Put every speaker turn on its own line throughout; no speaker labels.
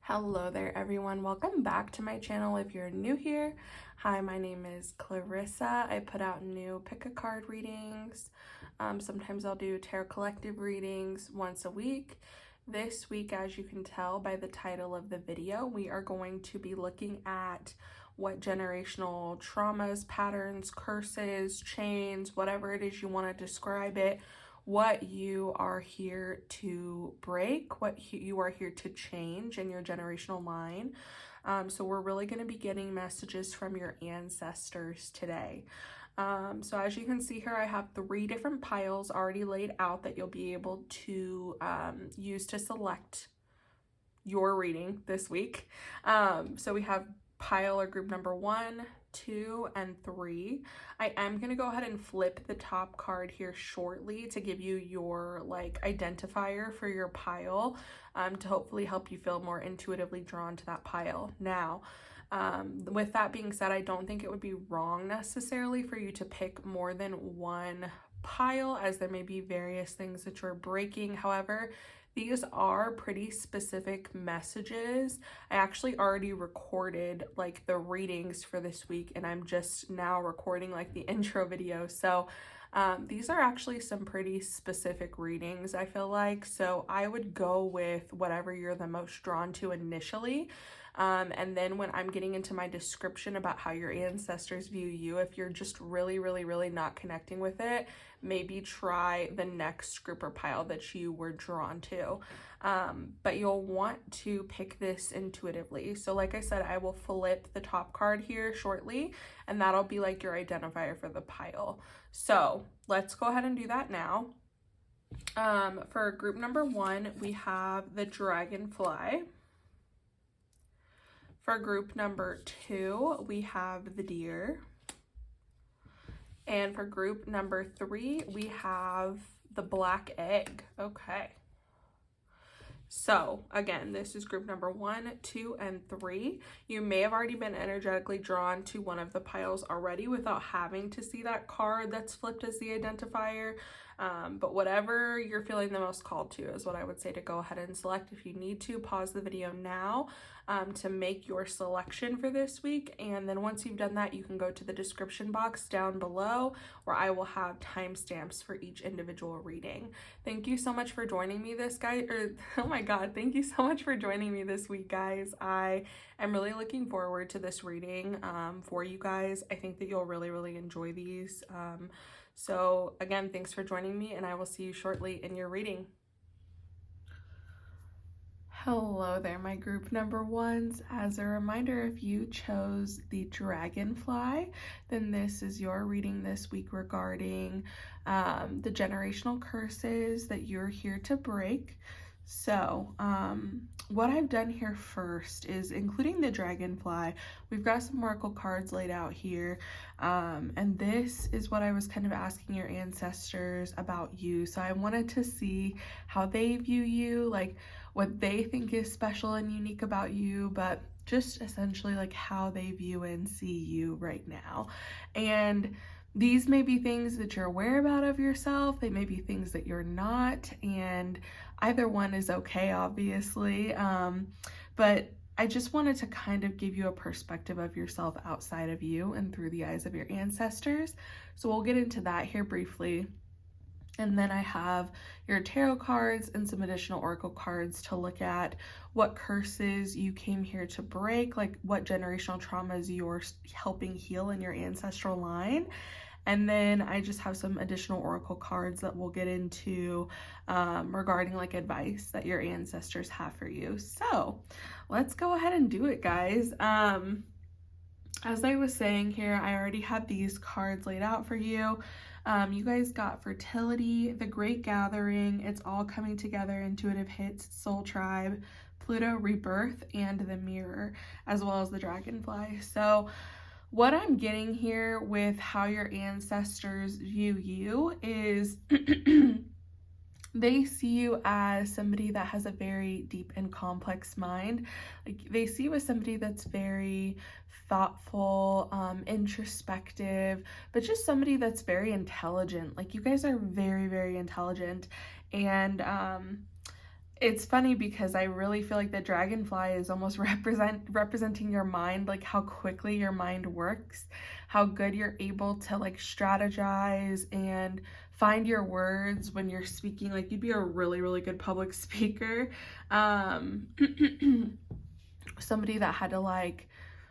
Hello there everyone, welcome back to my channel if you're new here. Hi, my name is Clarissa. I put out new pick a card readings. Sometimes I'll do tarot collective readings once a week. This week, as you can tell by the title of the video, we are going to be looking at what generational traumas, patterns, curses, chains, whatever it is you want to describe it, what you are here to break, what you are here to change in your generational line. So we're really going to be getting messages from your ancestors today. So as you can see here, I have 3 different piles already laid out that you'll be able to use to select your reading this week. So we have pile or group number 1, 2, and 3. I am going to go ahead and flip the top card here shortly to give you your identifier for your pile, to hopefully help you feel more intuitively drawn to that pile. Now, with that being said, I don't think it would be wrong necessarily for you to pick more than one pile, as there may be various things that you're breaking. However, these are pretty specific messages. I actually already recorded the readings for this week, and I'm just now recording the intro video. So these are actually some pretty specific readings, I feel like. So I would go with whatever you're the most drawn to initially. And then when I'm getting into my description about how your ancestors view you, if you're just really not connecting with it, maybe try the next group or pile that you were drawn to. But you'll want to pick this intuitively. So like I said, I will flip the top card here shortly, and that'll be your identifier for the pile. So let's go ahead and do that now. For group number 1, we have the dragonfly. For group number 2, we have the deer. And for group number 3, we have the black egg. Okay. So again, this is group number 1, 2, and 3. You may have already been energetically drawn to one of the piles already without having to see that card that's flipped as the identifier. But whatever you're feeling the most called to is what I would say to go ahead and select. If you need to, pause the video now to make your selection for this week. And then once you've done that, you can go to the description box down below where I will have timestamps for each individual reading. Thank you so much for joining me oh my god, thank you so much for joining me this week, guys. I am really looking forward to this reading for you guys. I think that you'll really enjoy these. So again, thanks for joining me, and I will see you shortly in your reading. Hello there, my group number 1s. As a reminder, if you chose the dragonfly, then this is your reading this week regarding the generational curses that you're here to break. So what I've done here first is, including the dragonfly, we've got some oracle cards laid out here, and this is what I was kind of asking your ancestors about you. So I wanted to see how they view you, what they think is special and unique about you, but just essentially how they view and see you right now. And these may be things that you're aware about of yourself, they may be things that you're not, and either one is okay, obviously. But I just wanted to kind of give you a perspective of yourself outside of you and through the eyes of your ancestors. So we'll get into that here briefly. And then I have your tarot cards and some additional oracle cards to look at what curses you came here to break, what generational traumas you're helping heal in your ancestral line. And then I just have some additional oracle cards that we'll get into regarding advice that your ancestors have for you. So let's go ahead and do it, guys. As I was saying here, I already had these cards laid out for you. You guys got fertility, the great gathering, it's all coming together, intuitive hits, soul tribe, Pluto rebirth, and the mirror, as well as the dragonfly. So what I'm getting here with how your ancestors view you is they see you as somebody that has a very deep and complex mind. They see you as somebody that's very thoughtful, introspective, but just somebody that's very intelligent. You guys are very intelligent, and it's funny because I really feel like the dragonfly is almost representing your mind, like how quickly your mind works, how good you're able to like strategize and find your words when you're speaking. Like you'd be a really, really good public speaker. Um, somebody that had to like,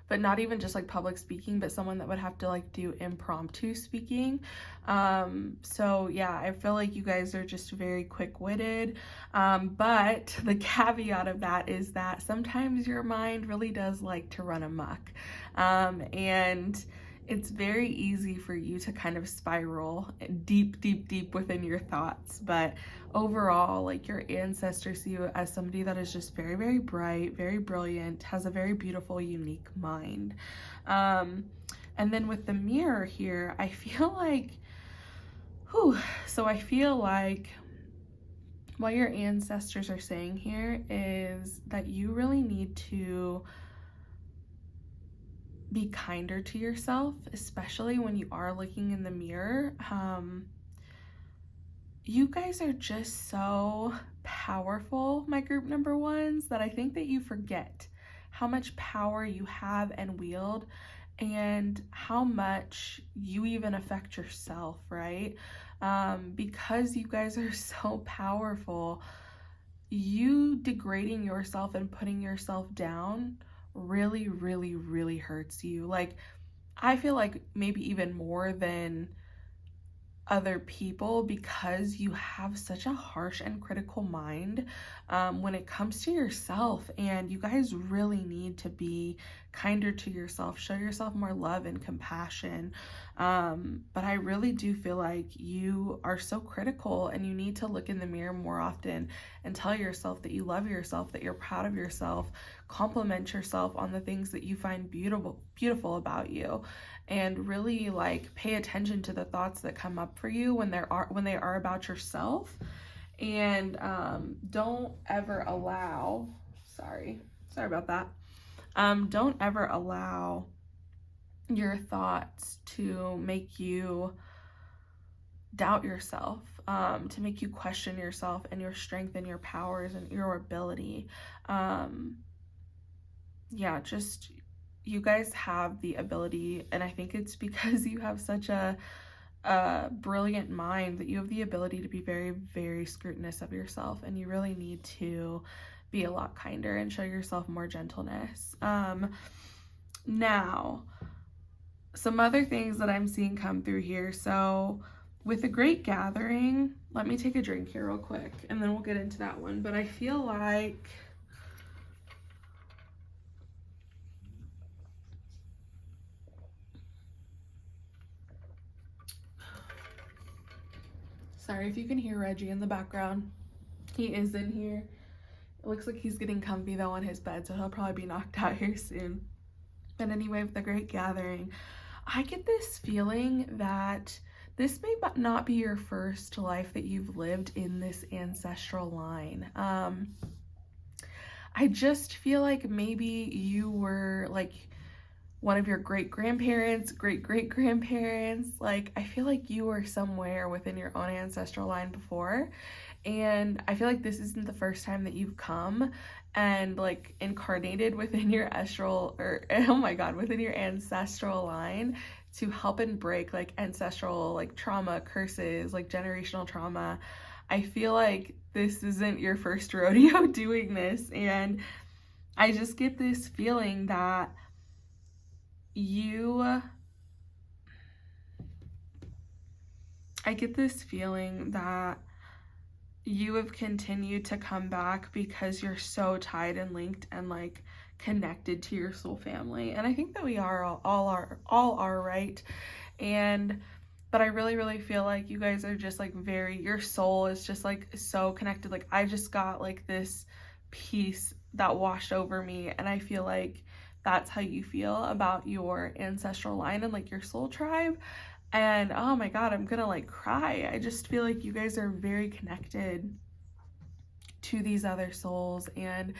but not even just like public speaking, but someone that would have to like do impromptu speaking. So yeah, I feel like you guys are just very quick-witted. But the caveat of that is that sometimes your mind really does like to run amok. And it's very easy for you to kind of spiral deep, deep, deep within your thoughts. But overall, like your ancestors see you as somebody that is just very, very bright, very brilliant, has a very beautiful, unique mind. And then with the mirror here, I feel like, I feel like what your ancestors are saying here is that you really need to be kinder to yourself, especially when you are looking in the mirror. You guys are just so powerful, my group number ones, that I think that you forget how much power you have and wield and how much you even affect yourself, right? Because you guys are so powerful, you degrading yourself and putting yourself down really, really, really hurts you. Like, I feel like maybe even more than other people, because you have such a harsh and critical mind when it comes to yourself, and you guys really need to be kinder to yourself, show yourself more love and compassion. But I really do feel like you are so critical, and you need to look in the mirror more often and tell yourself that you love yourself, that you're proud of yourself, compliment yourself on the things that you find beautiful about you, and really like pay attention to the thoughts that come up for you when they are about yourself. And don't ever allow, sorry about that, don't ever allow your thoughts to make you doubt yourself, to make you question yourself and your strength and your powers and your ability. Yeah, just, you guys have the ability, and I think it's because you have such a brilliant mind, that you have the ability to be very, very scrutinous of yourself, and you really need to be a lot kinder and show yourself more gentleness. Now, some other things that I'm seeing come through here. So with the Great Gathering, let me take a drink here real quick, and then we'll get into that one. But I feel like sorry if you can hear Reggie in the background. He is in here. It looks like he's getting comfy though on his bed, so he'll probably be knocked out here soon. But anyway, with the Great Gathering, I get this feeling that this may not be your first life that you've lived in this ancestral line. I just feel like maybe you were like one of your great-grandparents, great-great-grandparents. Like, I feel like you were somewhere within your own ancestral line before, and I feel like this isn't the first time that you've come and like incarnated within your within your ancestral line to help and break like ancestral like trauma, curses, like generational trauma. I feel like this isn't your first rodeo doing this, and I just get this feeling that you have continued to come back because you're so tied and linked and like connected to your soul family. And I think that we are all are, right? But I really, really feel like you guys are just like your soul is just like so connected. Like, I just got like this peace that washed over me, and I feel like that's how you feel about your ancestral line and like your soul tribe. And oh my God, I'm gonna like cry. I just feel like you guys are very connected to these other souls, and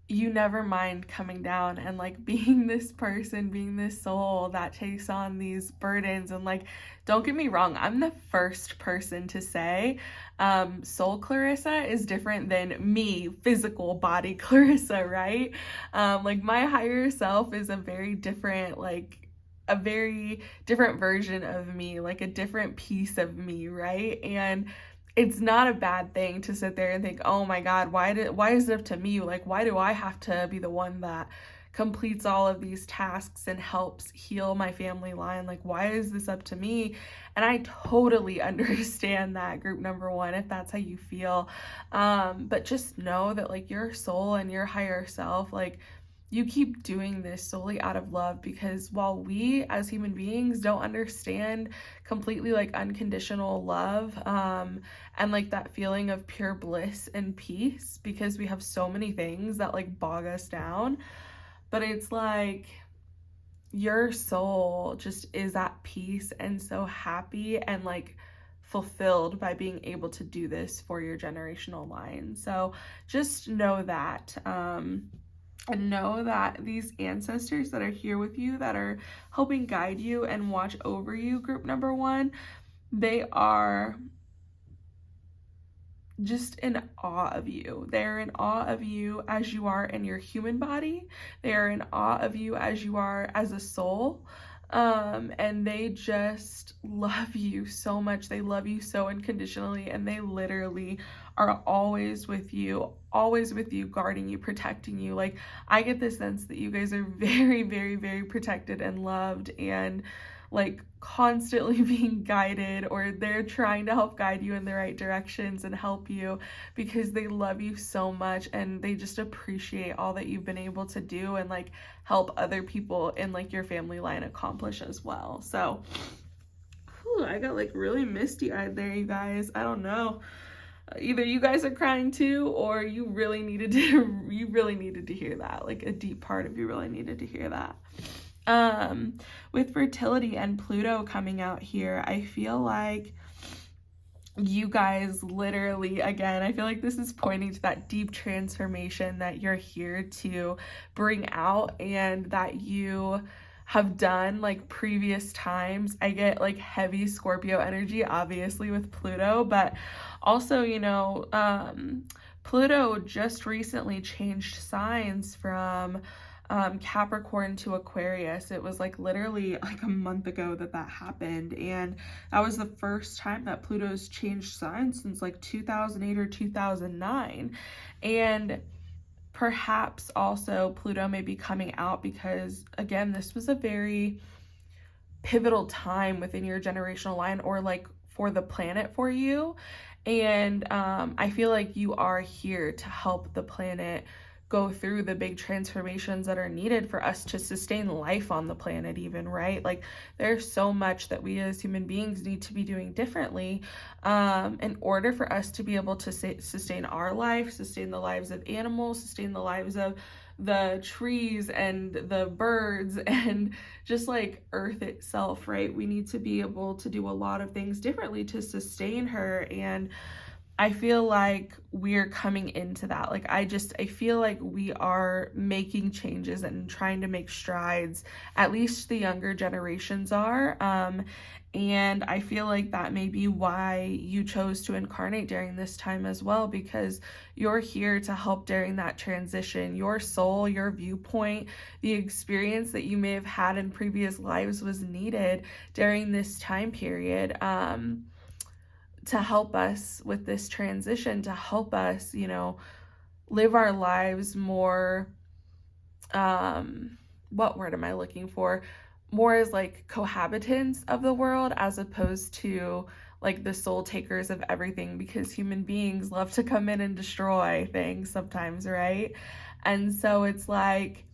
you never mind coming down and like being this person, being this soul that takes on these burdens. And like, don't get me wrong, I'm the first person to say Soul Clarissa is different than me, physical body Clarissa, right? Like my higher self is a very different, like a very different version of me, like a different piece of me, right? And it's not a bad thing to sit there and think, oh my God, why is it up to me? Like, why do I have to be the one that completes all of these tasks and helps heal my family line? Like, why is this up to me? And I totally understand that, group number one, if that's how you feel. But just know that like your soul and your higher self, like you keep doing this solely out of love, because while we as human beings don't understand completely like unconditional love, and like that feeling of pure bliss and peace, because we have so many things that like bog us down, but it's like your soul just is at peace and so happy and like fulfilled by being able to do this for your generational line. So just know that, and know that these ancestors that are here with you, that are helping guide you and watch over you, group number one, they are just in awe of you. They're in awe of you as you are in your human body. They are in awe of you as you are as a soul. And they just love you so much. They love you so unconditionally, and they literally are always with you, guarding you, protecting you. Like, I get the sense that you guys are very, very, very protected and loved, and like constantly being guided, or they're trying to help guide you in the right directions and help you, because they love you so much and they just appreciate all that you've been able to do and like help other people in like your family line accomplish as well. So I got like really misty eyed there, you guys. I don't know, either you guys are crying too, or you really needed to hear that. Like a deep part of you really needed to hear that. With fertility and Pluto coming out here, I feel like you guys literally, again, I feel like this is pointing to that deep transformation that you're here to bring out and that you have done like previous times. I get like heavy Scorpio energy, obviously, with Pluto, but also, you know, Pluto just recently changed signs from Capricorn to Aquarius. It was like literally like a month ago that happened, and that was the first time that Pluto's changed signs since like 2008 or 2009. And perhaps also Pluto may be coming out because, again, this was a very pivotal time within your generational line, or like for the planet for you. And I feel like you are here to help the planet go through the big transformations that are needed for us to sustain life on the planet even, right? Like there's so much that we as human beings need to be doing differently in order for us to be able to sustain our life, sustain the lives of animals, sustain the lives of the trees and the birds, and just like Earth itself, right? We need to be able to do a lot of things differently to sustain her. And I feel like we're coming into that. Like I feel like we are making changes and trying to make strides, at least the younger generations are. And I feel like that may be why you chose to incarnate during this time as well, because you're here to help during that transition. Your soul, your viewpoint, the experience that you may have had in previous lives was needed during this time period. To help us with this transition, to help us, you know, live our lives more, what word am I looking for? More as like cohabitants of the world, as opposed to like the soul takers of everything, because human beings love to come in and destroy things sometimes, right? And so it's like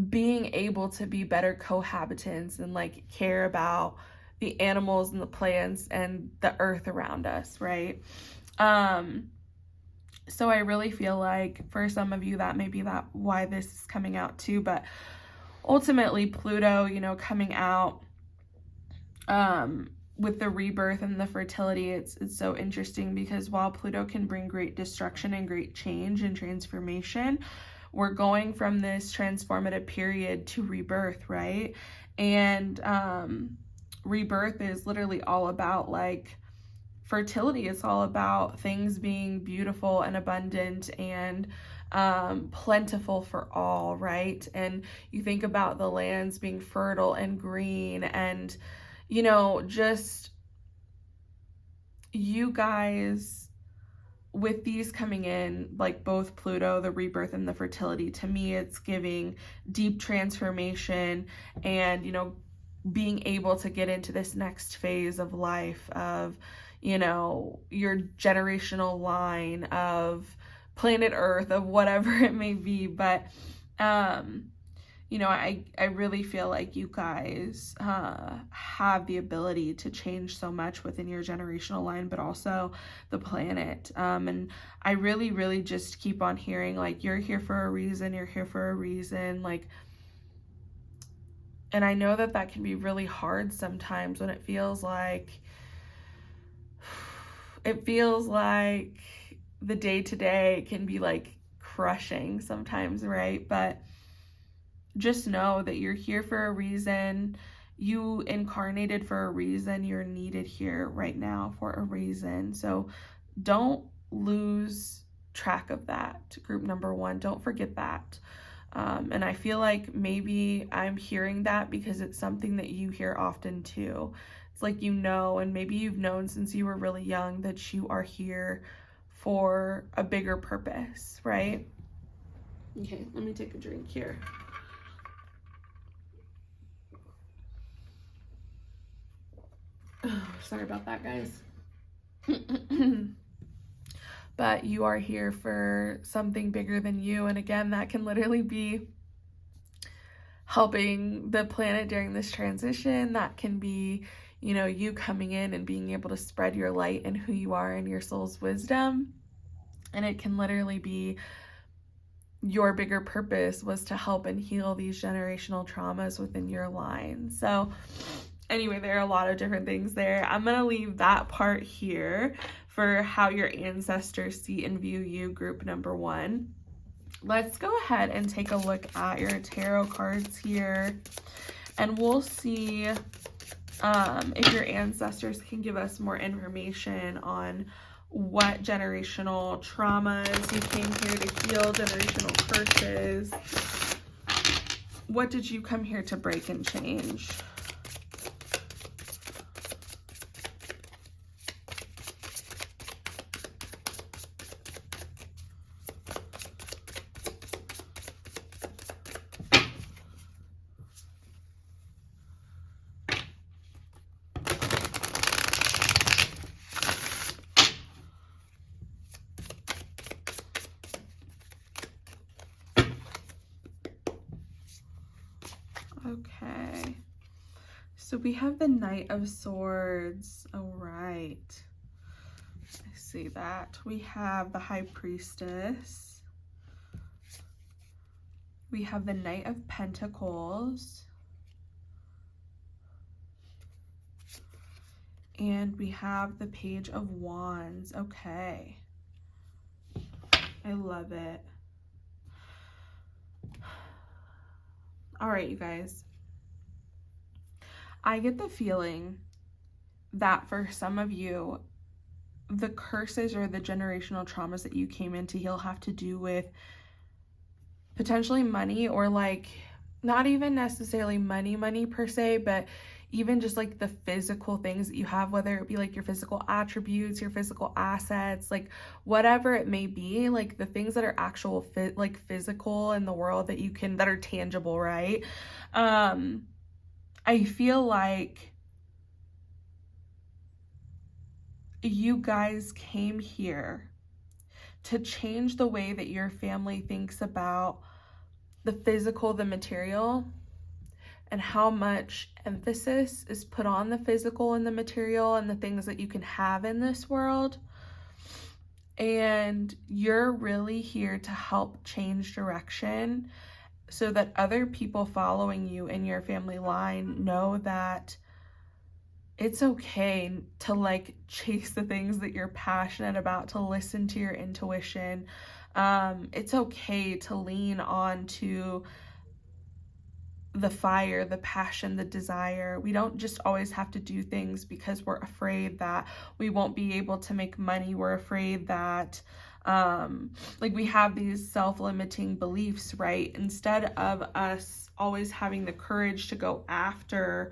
being able to be better cohabitants and like care about the animals and the plants and the earth around us, right? So I really feel like for some of you that may be that why this is coming out too, but ultimately Pluto, you know, coming out with the rebirth and the fertility, it's so interesting, because while Pluto can bring great destruction and great change and transformation, we're going from this transformative period to rebirth, right? And rebirth is literally all about like fertility. It's all about things being beautiful and abundant and plentiful for all, right? And you think about the lands being fertile and green, and you know, just you guys with these coming in, like both Pluto, the rebirth, and the fertility, to me it's giving deep transformation and, you know, being able to get into this next phase of life of, you know, your generational line of planet Earth, of whatever it may be. But you know, I really feel like you guys have the ability to change so much within your generational line, but also the planet. And I really just keep on hearing, like, you're here for a reason, you're here for a reason. Like, and I know that that can be really hard sometimes when it feels like the day-to-day can be like crushing sometimes, right? But just know that you're here for a reason. You incarnated for a reason. You're needed here right now for a reason. So don't lose track of that, group number one. Don't forget that. And I feel like maybe I'm hearing that because it's something that you hear often too. It's like, you know, and maybe you've known since you were really young that you are here for a bigger purpose, right? Okay, let me take a drink here. Sorry about that, guys. But you are here for something bigger than you. And again, that can literally be helping the planet during this transition. That can be, you know, you coming in and being able to spread your light and who you are and your soul's wisdom. And it can literally be your bigger purpose was to help and heal these generational traumas within your line. So anyway, there are a lot of different things there. I'm going to leave that part here for how your ancestors see and view you, group number one. Let's go ahead and take a look at your tarot cards here, and we'll see if your ancestors can give us more information on what generational traumas you came here to heal, generational curses. What did you come here to break and change? Okay, so we have the Knight of Swords. All right, I see that. We have the High Priestess. We have the Knight of Pentacles. And we have the Page of Wands. Okay, I love it. All right, you guys. I get the feeling that for some of you, the curses or the generational traumas that you came in to heal have to do with potentially money, or like not even necessarily money per se, but even just like the physical things that you have, whether it be like your physical attributes, your physical assets, like whatever it may be, like the things that are actual like physical in the world that you can, that are tangible, right? I feel like you guys came here to change the way that your family thinks about the physical, the material, and how much emphasis is put on the physical and the material and the things that you can have in this world. And you're really here to help change direction so that other people following you in your family line know that it's okay to like chase the things that you're passionate about, to listen to your intuition. It's okay to lean on to the fire, the passion, the desire. We don't just always have to do things because we're afraid that we won't be able to make money. We're afraid that like we have these self-limiting beliefs, right? Instead of us always having the courage to go after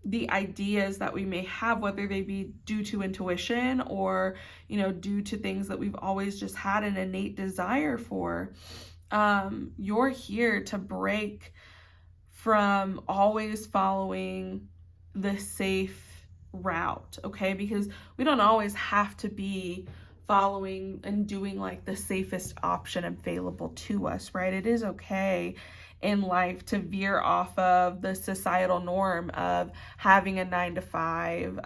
the ideas that we may have, whether they be due to intuition or, due to things that we've always just had an innate desire for. You're here to break from always following the safe route, okay? Because we don't always have to be following and doing like the safest option available to us, right? It is okay in life to veer off of the societal norm of having a 9 to 5,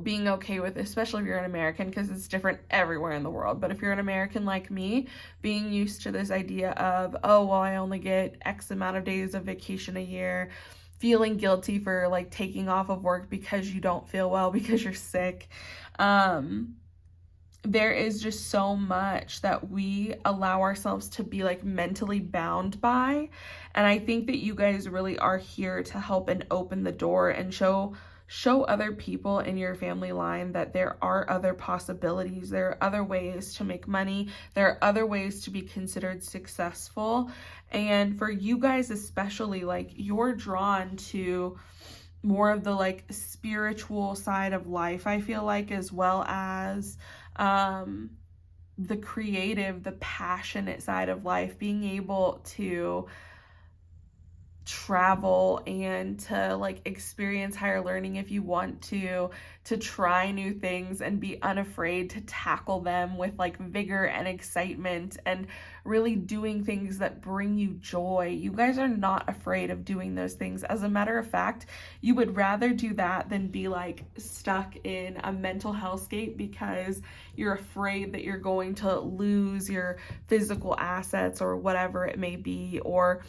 being okay with, especially if you're an American, because it's different everywhere in the world. But if you're an American like me, being used to this idea of, oh, well, I only get X amount of days of vacation a year, feeling guilty for like taking off of work because you don't feel well, because you're sick. There is just so much that we allow ourselves to be like mentally bound by. And I think that you guys really are here to help and open the door and show other people in your family line that there are other possibilities. There are other ways to make money. There are other ways to be considered successful. And for you guys especially, like, you're drawn to more of the like spiritual side of life, I feel like, as well as the creative, the passionate side of life, being able to travel and to like experience higher learning if you want to try new things and be unafraid to tackle them with like vigor and excitement and really doing things that bring you joy. You guys are not afraid of doing those things. As a matter of fact, you would rather do that than be like stuck in a mental hellscape because you're afraid that you're going to lose your physical assets or whatever it may be. Or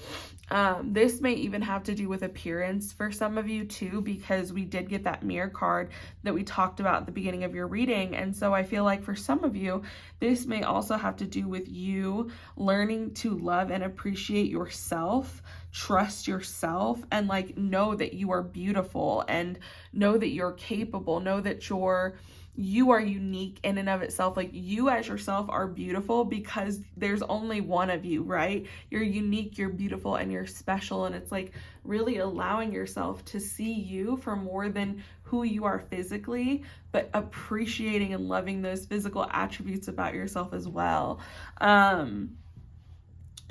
this may even have to do with appearance for some of you too, because we did get that mirror card that we talked about at the beginning of your reading. And so I feel like for some of you, this may also have to do with you learning to love and appreciate yourself, trust yourself, and like know that you are beautiful and know that you're capable, know that you are unique in and of itself. Like, you as yourself are beautiful because there's only one of you, right? You're unique, you're beautiful, and you're special. And it's like really allowing yourself to see you for more than who you are physically, but appreciating and loving those physical attributes about yourself as well.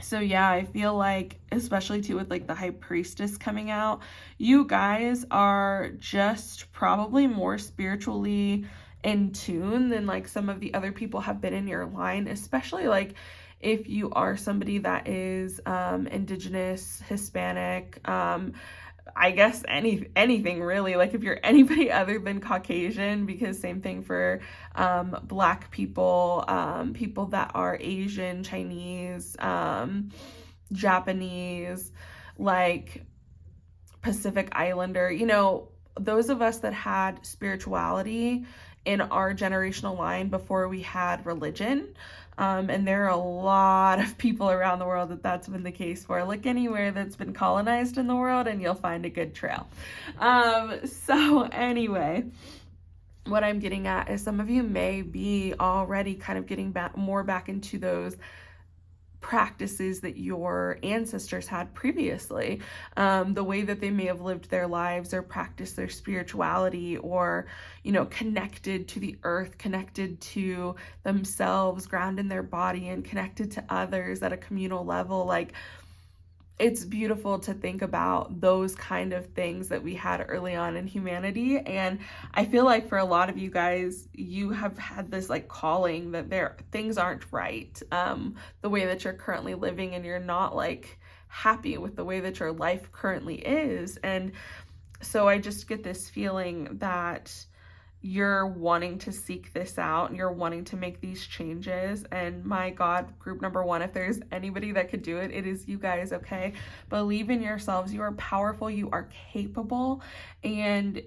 So yeah, I feel like, especially too with like the High Priestess coming out, you guys are just probably more spiritually in tune than like some of the other people have been in your line, especially like if you are somebody that is Indigenous, Hispanic, I guess anything really, like if you're anybody other than Caucasian, because same thing for Black people, people that are Asian, Chinese, Japanese, like Pacific Islander, those of us that had spirituality in our generational line before we had religion. And there are a lot of people around the world that's been the case for. Look anywhere that's been colonized in the world and you'll find a good trail. So anyway, what I'm getting at is some of you may be already kind of getting more back into those practices that your ancestors had previously, the way that they may have lived their lives or practiced their spirituality, or connected to the earth, connected to themselves, grounded in their body, and connected to others at a communal level. Like, it's beautiful to think about those kind of things that we had early on in humanity. And I feel like for a lot of you guys, you have had this like calling that things aren't right, the way that you're currently living, and you're not like happy with the way that your life currently is. And so I just get this feeling that you're wanting to seek this out and you're wanting to make these changes. And my God, group number one, if there's anybody that could do it, it is you guys, okay? Believe in yourselves. You are powerful. You are capable. And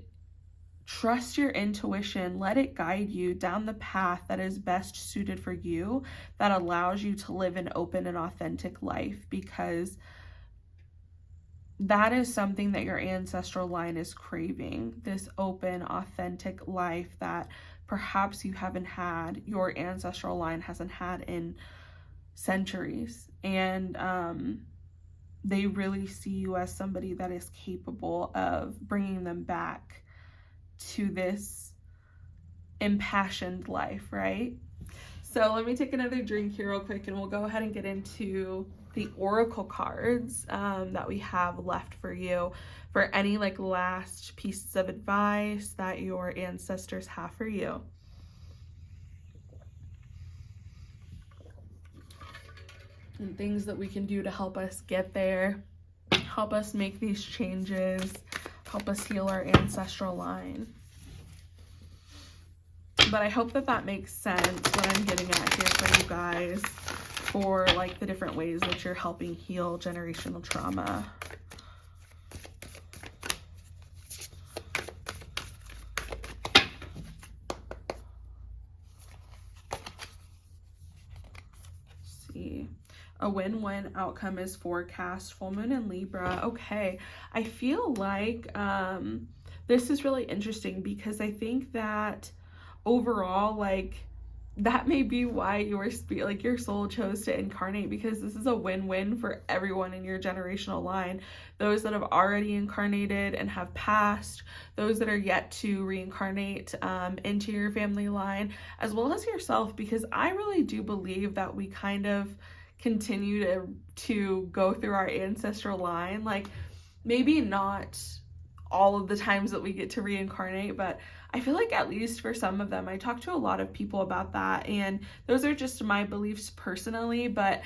trust your intuition. Let it guide you down the path that is best suited for you, that allows you to live an open and authentic life, because that is something that your ancestral line is craving, this open, authentic life that perhaps you haven't had, your ancestral line hasn't had in centuries. And they really see you as somebody that is capable of bringing them back to this impassioned life, right? So let me take another drink here real quick and we'll go ahead and get into the oracle cards that we have left for you for any like last pieces of advice that your ancestors have for you. And things that we can do to help us get there, help us make these changes, help us heal our ancestral line. But I hope that that makes sense, what I'm getting at here for you guys, for like the different ways that you're helping heal generational trauma. Let's see. A win-win outcome is forecast, full moon in Libra. Okay, I feel like this is really interesting because I think that overall, like, that may be why your soul chose to incarnate, because this is a win-win for everyone in your generational line. Those that have already incarnated and have passed, those that are yet to reincarnate into your family line, as well as yourself, because I really do believe that we kind of continue to go through our ancestral line. Like, maybe not all of the times that we get to reincarnate, but I feel like at least for some of them, I talk to a lot of people about that, and those are just my beliefs personally, but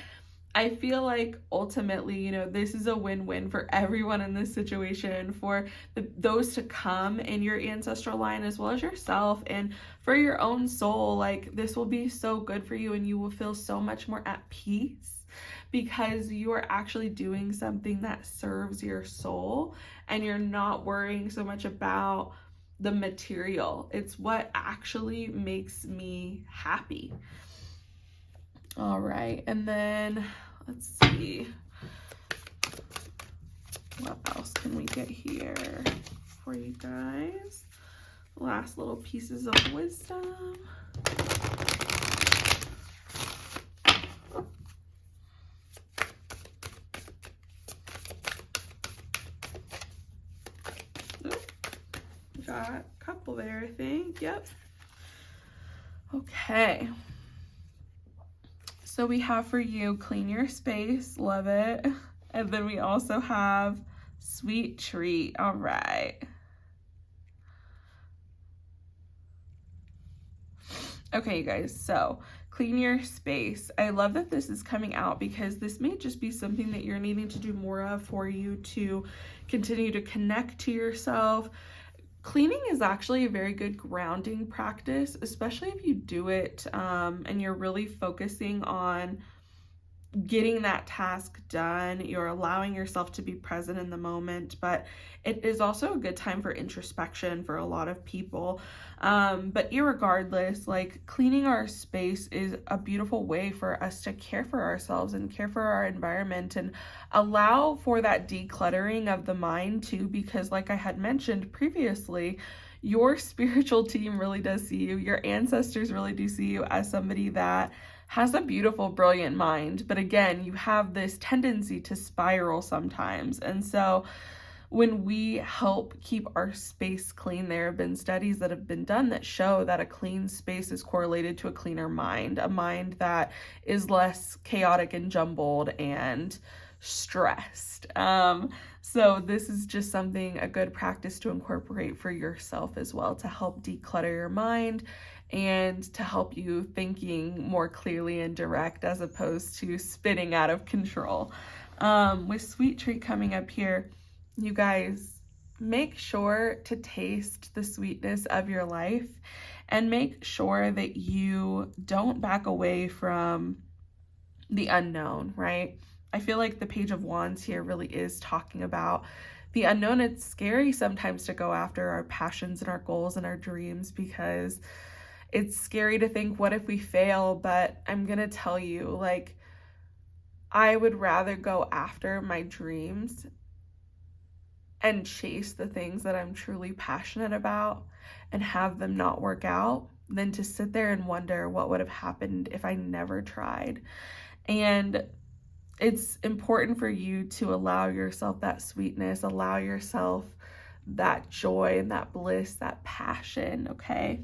I feel like ultimately, you know, this is a win-win for everyone in this situation, for those to come in your ancestral line as well as yourself, and for your own soul. Like, this will be so good for you and you will feel so much more at peace because you are actually doing something that serves your soul and you're not worrying so much about the material. It's what actually makes me happy. All right, and then let's see, what else can we get here for you guys? Last little pieces of wisdom. Got a couple there, I think. Yep. Okay. So we have for you, clean your space, love it. And then we also have sweet treat. All right. Okay, you guys, so clean your space. I love that this is coming out because this may just be something that you're needing to do more of for you to continue to connect to yourself. Cleaning is actually a very good grounding practice, especially if you do it and you're really focusing on getting that task done. You're allowing yourself to be present in the moment, but it is also a good time for introspection for a lot of people. But irregardless, like, cleaning our space is a beautiful way for us to care for ourselves and care for our environment and allow for that decluttering of the mind too, because like I had mentioned previously, your spiritual team really does see you. Your ancestors really do see you as somebody that has a beautiful, brilliant mind. But again, you have this tendency to spiral sometimes. And so when we help keep our space clean, there have been studies that have been done that show that a clean space is correlated to a cleaner mind, a mind that is less chaotic and jumbled and stressed. So this is just something, a good practice to incorporate for yourself as well, to help declutter your mind and to help you thinking more clearly and direct as opposed to spinning out of control. With sweet treat coming up here, you guys, make sure to taste the sweetness of your life and make sure that you don't back away from the unknown, right? I feel like the Page of Wands here really is talking about the unknown. It's scary sometimes to go after our passions and our goals and our dreams because it's scary to think, what if we fail? But I'm gonna tell you, like, I would rather go after my dreams and chase the things that I'm truly passionate about and have them not work out than to sit there and wonder what would have happened if I never tried. And it's important for you to allow yourself that sweetness, allow yourself that joy and that bliss, that passion, okay?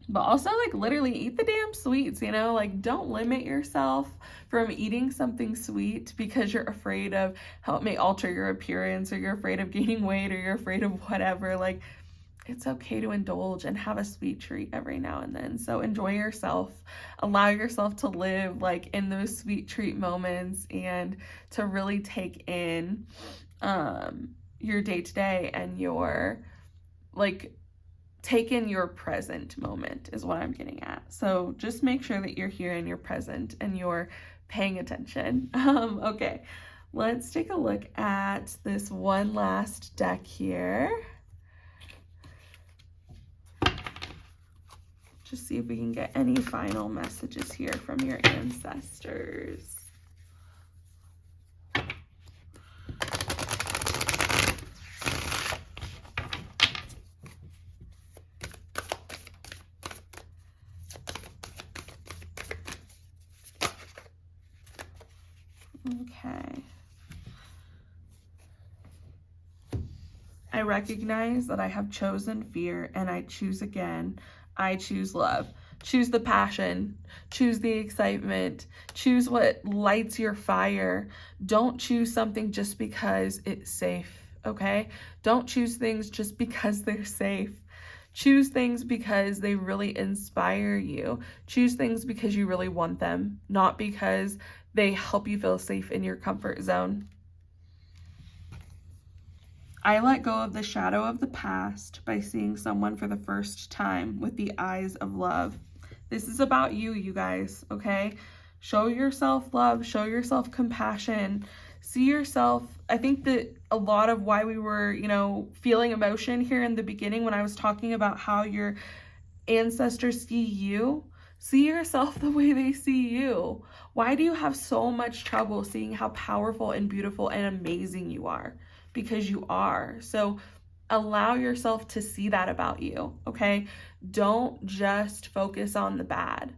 But also, like, literally eat the damn sweets, you know? Like, don't limit yourself from eating something sweet because you're afraid of how it may alter your appearance, or you're afraid of gaining weight, or you're afraid of whatever. Like, it's okay to indulge and have a sweet treat every now and then. So enjoy yourself, allow yourself to live like in those sweet treat moments, and to really take in your day-to-day and your, like, take in your present moment is what I'm getting at. So just make sure that you're here and you're present and you're paying attention. Okay, let's take a look at this one last deck here. Just see if we can get any final messages here from your ancestors. Okay. I recognize that I have chosen fear and I choose again. I choose love. Choose the passion. Choose the excitement. Choose what lights your fire. Don't choose something just because it's safe, okay? Don't choose things just because they're safe. Choose things because they really inspire you. Choose things because you really want them, not because they help you feel safe in your comfort zone. I let go of the shadow of the past by seeing someone for the first time with the eyes of love. This is about you, you guys, okay? Show yourself love, show yourself compassion, see yourself. I think that a lot of why we were, feeling emotion here in the beginning when I was talking about how your ancestors see you, see yourself the way they see you. Why do you have so much trouble seeing how powerful and beautiful and amazing you are? Because you are. So allow yourself to see that about you, okay? Don't just focus on the bad.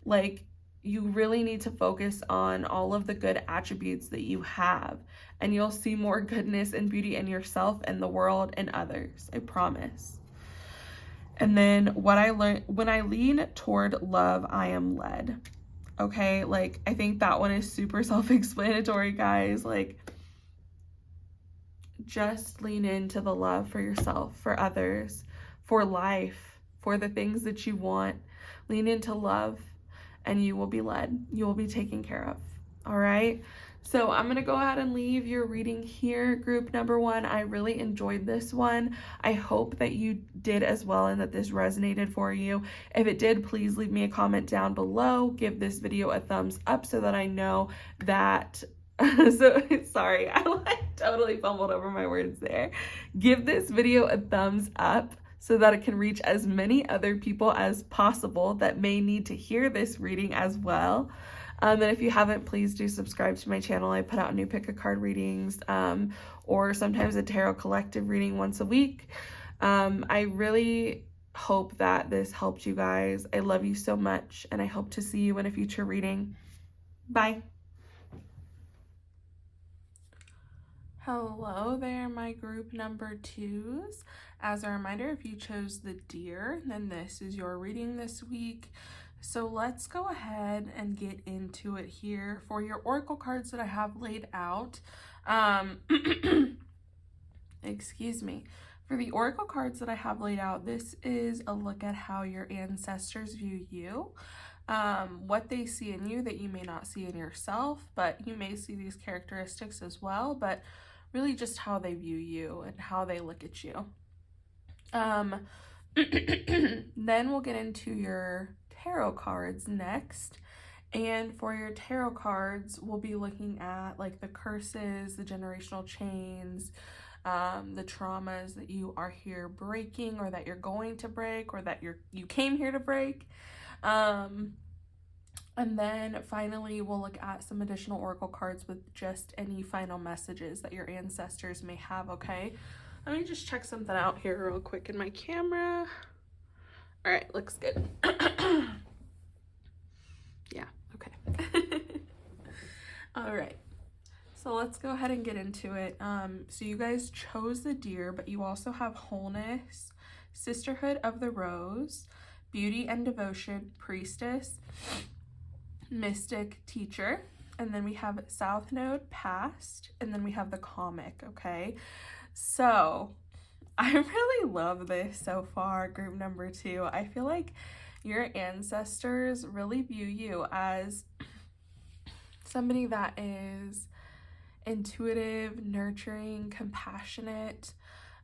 Like, you really need to focus on all of the good attributes that you have, and you'll see more goodness and beauty in yourself and the world and others, I promise. And then what I learned, when I lean toward love, I am led. Okay, like, I think that one is super self-explanatory, guys. Like, just lean into the love for yourself, for others, for life, for the things that you want. Lean into love and you will be led. You will be taken care of. All right. So I'm going to go ahead and leave your reading here, group number 1. I really enjoyed this one. I hope that you did as well and that this resonated for you. If it did, please leave me a comment down below. Give this video a thumbs up so that I know that sorry, I totally fumbled over my words there. Give this video a thumbs up so that it can reach as many other people as possible that may need to hear this reading as well. And if you haven't, please do subscribe to my channel. I put out new pick a card readings, or sometimes a tarot collective reading once a week. I really hope that this helped you guys. I love you so much, and I hope to see you in a future reading. Bye. Hello there, my group number 2s. As a reminder, if you chose the deer, then this is your reading this week. So let's go ahead and get into it here. For your oracle cards that I have laid out, excuse me. For the oracle cards that I have laid out, this is a look at how your ancestors view you. What they see in you that you may not see in yourself, but you may see these characteristics as well, but really just how they view you and how they look at you. Then we'll get into your tarot cards next. And for your tarot cards, we'll be looking at like the curses, the generational chains, the traumas that you are here breaking, or that you're going to break, or that you came here to break. And then finally, we'll look at some additional oracle cards with just any final messages that your ancestors may have, okay? Let me just check something out here real quick in my camera. All right, looks good. Yeah, okay. All right, so let's go ahead and get into it. So you guys chose the Deer, but you also have Wholeness, Sisterhood of the Rose, Beauty and Devotion, Priestess, Mystic, Teacher, and then we have South Node, Past, and then we have the Comic, okay? So I really love this so far, group number 2. I feel like your ancestors really view you as somebody that is intuitive, nurturing, compassionate,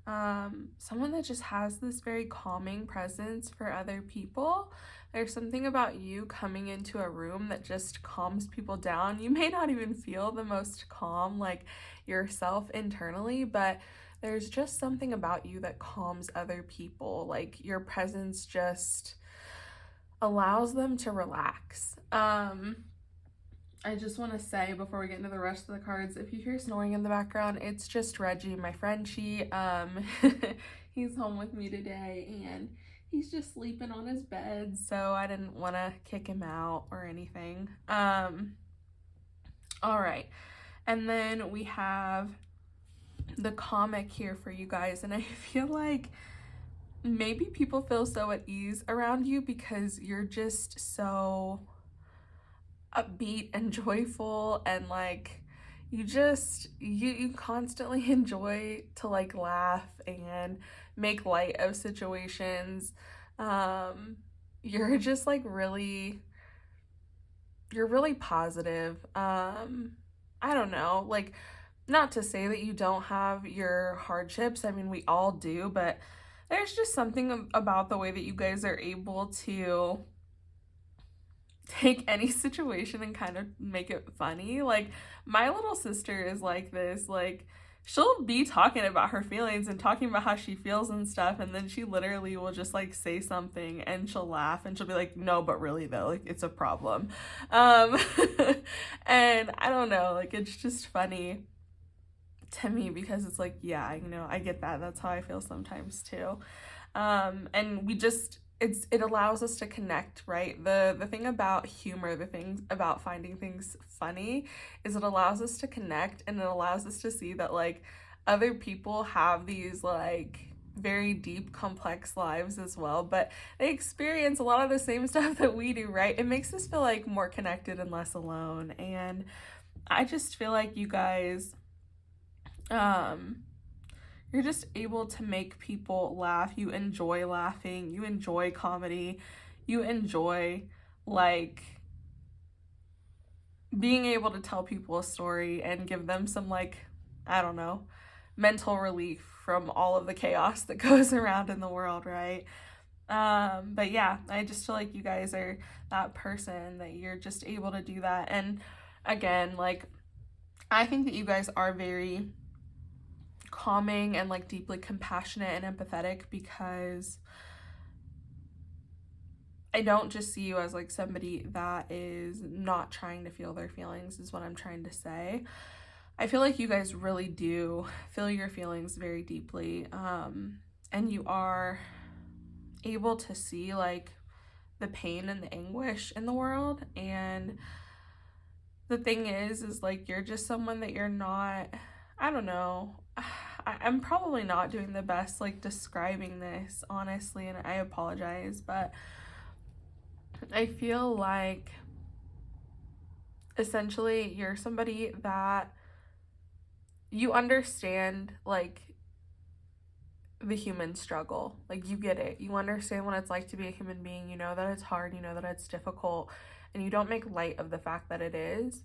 someone that just has this very calming presence for other people. There's something about you coming into a room that just calms people down. You may not even feel the most calm like yourself internally, but there's just something about you that calms other people. Like your presence just allows them to relax. I just want to say before we get into the rest of the cards, if you hear snoring in the background, it's just Reggie, my Frenchie. He's home with me today and he's just sleeping on his bed, so I didn't want to kick him out or anything. All right, and then we have the Comic here for you guys, and I feel like maybe people feel so at ease around you because you're just so upbeat and joyful, and like you constantly enjoy to like laugh and make light of situations. You're just like you're really positive. I don't know, like, not to say that you don't have your hardships. I mean, we all do, but there's just something about the way that you guys are able to take any situation and kind of make it funny. Like, my little sister is like this. Like, she'll be talking about her feelings and talking about how she feels and stuff, and then she literally will just like say something and she'll laugh and she'll be like, no, but really though, like, it's a problem. And I don't know, like, it's just funny to me because it's like, yeah, you know, I get that. That's how I feel sometimes too. And we just, it allows us to connect, right? The thing about humor, the thing about finding things funny is it allows us to connect, and it allows us to see that like other people have these like very deep, complex lives as well, but they experience a lot of the same stuff that we do, right? It makes us feel like more connected and less alone. And I just feel like you guys, you're just able to make people laugh. You enjoy laughing, you enjoy comedy, you enjoy like being able to tell people a story and give them some like, I don't know, mental relief from all of the chaos that goes around in the world, right? But yeah, I just feel like you guys are that person that you're just able to do that. And again, like, I think that you guys are very calming and like deeply compassionate and empathetic, because I don't just see you as like somebody that is not trying to feel their feelings, is what I'm trying to say. I feel like you guys really do feel your feelings very deeply, and you are able to see like the pain and the anguish in the world. And the thing is like, you're just someone that you're not, I don't know, I'm probably not doing the best like describing this, honestly, and I apologize, but I feel like essentially you're somebody that you understand like the human struggle. Like, you get it. You understand what it's like to be a human being. You know that it's hard, you know that it's difficult, and you don't make light of the fact that it is.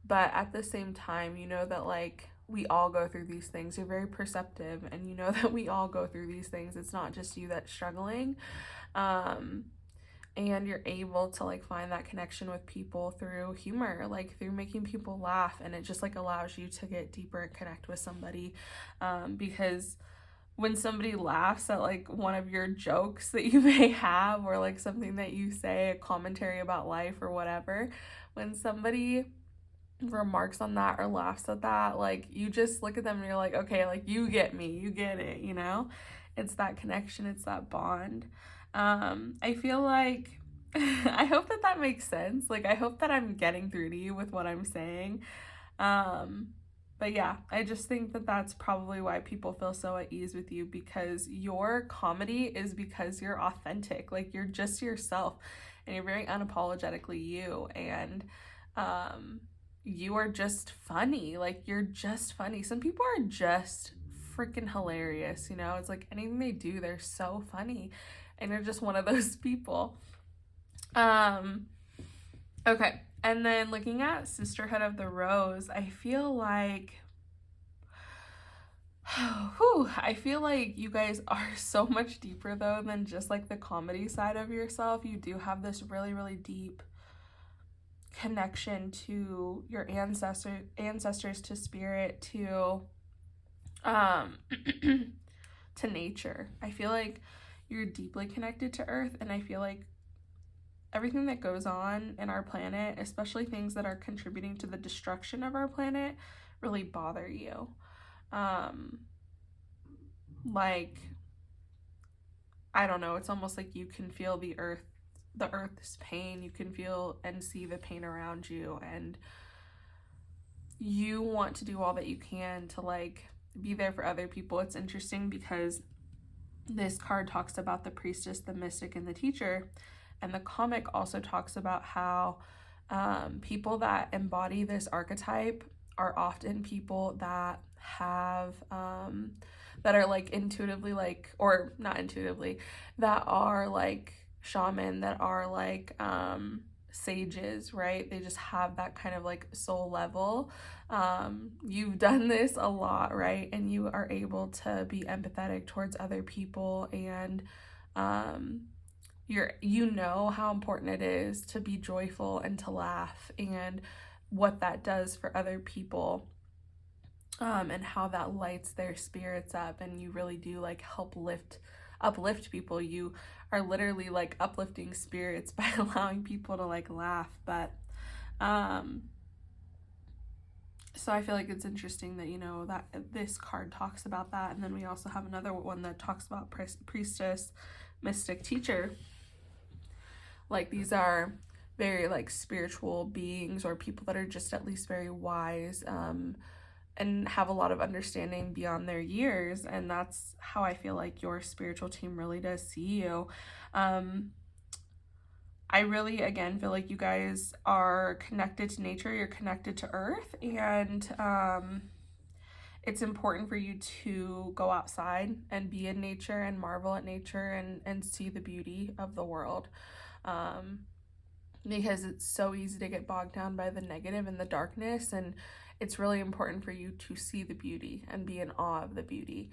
But at the same time, you know that like we all go through these things. You're very perceptive, and you know that we all go through these things. It's not just you that's struggling. And you're able to like find that connection with people through humor, like through making people laugh, and it just like allows you to get deeper and connect with somebody, because when somebody laughs at like one of your jokes that you may have, or like something that you say, a commentary about life or whatever, when somebody remarks on that or laughs at that, like you just look at them and you're like, okay, like you get me, you get it, you know? It's that connection, it's that bond. I feel like I hope that that makes sense. Like I hope that I'm getting through to you with what I'm saying. But yeah, I just think that that's probably why people feel so at ease with you, because your comedy is because you're authentic. Like you're just yourself and you're very unapologetically you, and you are just funny. Like you're just funny. Some people are just freaking hilarious, you know? It's like anything they do, they're so funny, and you're just one of those people. Okay. And then looking at Sisterhood of the Rose, I feel like I feel like you guys are so much deeper though than just like the comedy side of yourself. You do have this really, really deep connection to your ancestors, to spirit, to to nature. I feel like you're deeply connected to Earth, and I feel like everything that goes on in our planet, especially things that are contributing to the destruction of our planet, really bother you. Like, I don't know, it's almost like you can feel the earth's pain. You can feel and see the pain around you, and you want to do all that you can to like be there for other people. It's interesting because this card talks about the priestess, the mystic, and the teacher. And the comic also talks about how people that embody this archetype are often people that have, that are like intuitively like, or not intuitively, that are like shaman, that are like sages, right? They just have that kind of like soul level. You've done this a lot, right? And you are able to be empathetic towards other people, and you know how important it is to be joyful and to laugh, and what that does for other people, and how that lights their spirits up, and you really do like help uplift people. You are literally like uplifting spirits by allowing people to like laugh. But so I feel like it's interesting that, you know, that this card talks about that. And then we also have another one that talks about priestess, mystic, teacher. Like these are very like spiritual beings, or people that are just at least very wise, and have a lot of understanding beyond their years. And that's how I feel like your spiritual team really does see you. I really, again, feel like you guys are connected to nature, you're connected to Earth, and it's important for you to go outside and be in nature and marvel at nature, and see the beauty of the world. Because it's so easy to get bogged down by the negative and the darkness, and it's really important for you to see the beauty and be in awe of the beauty,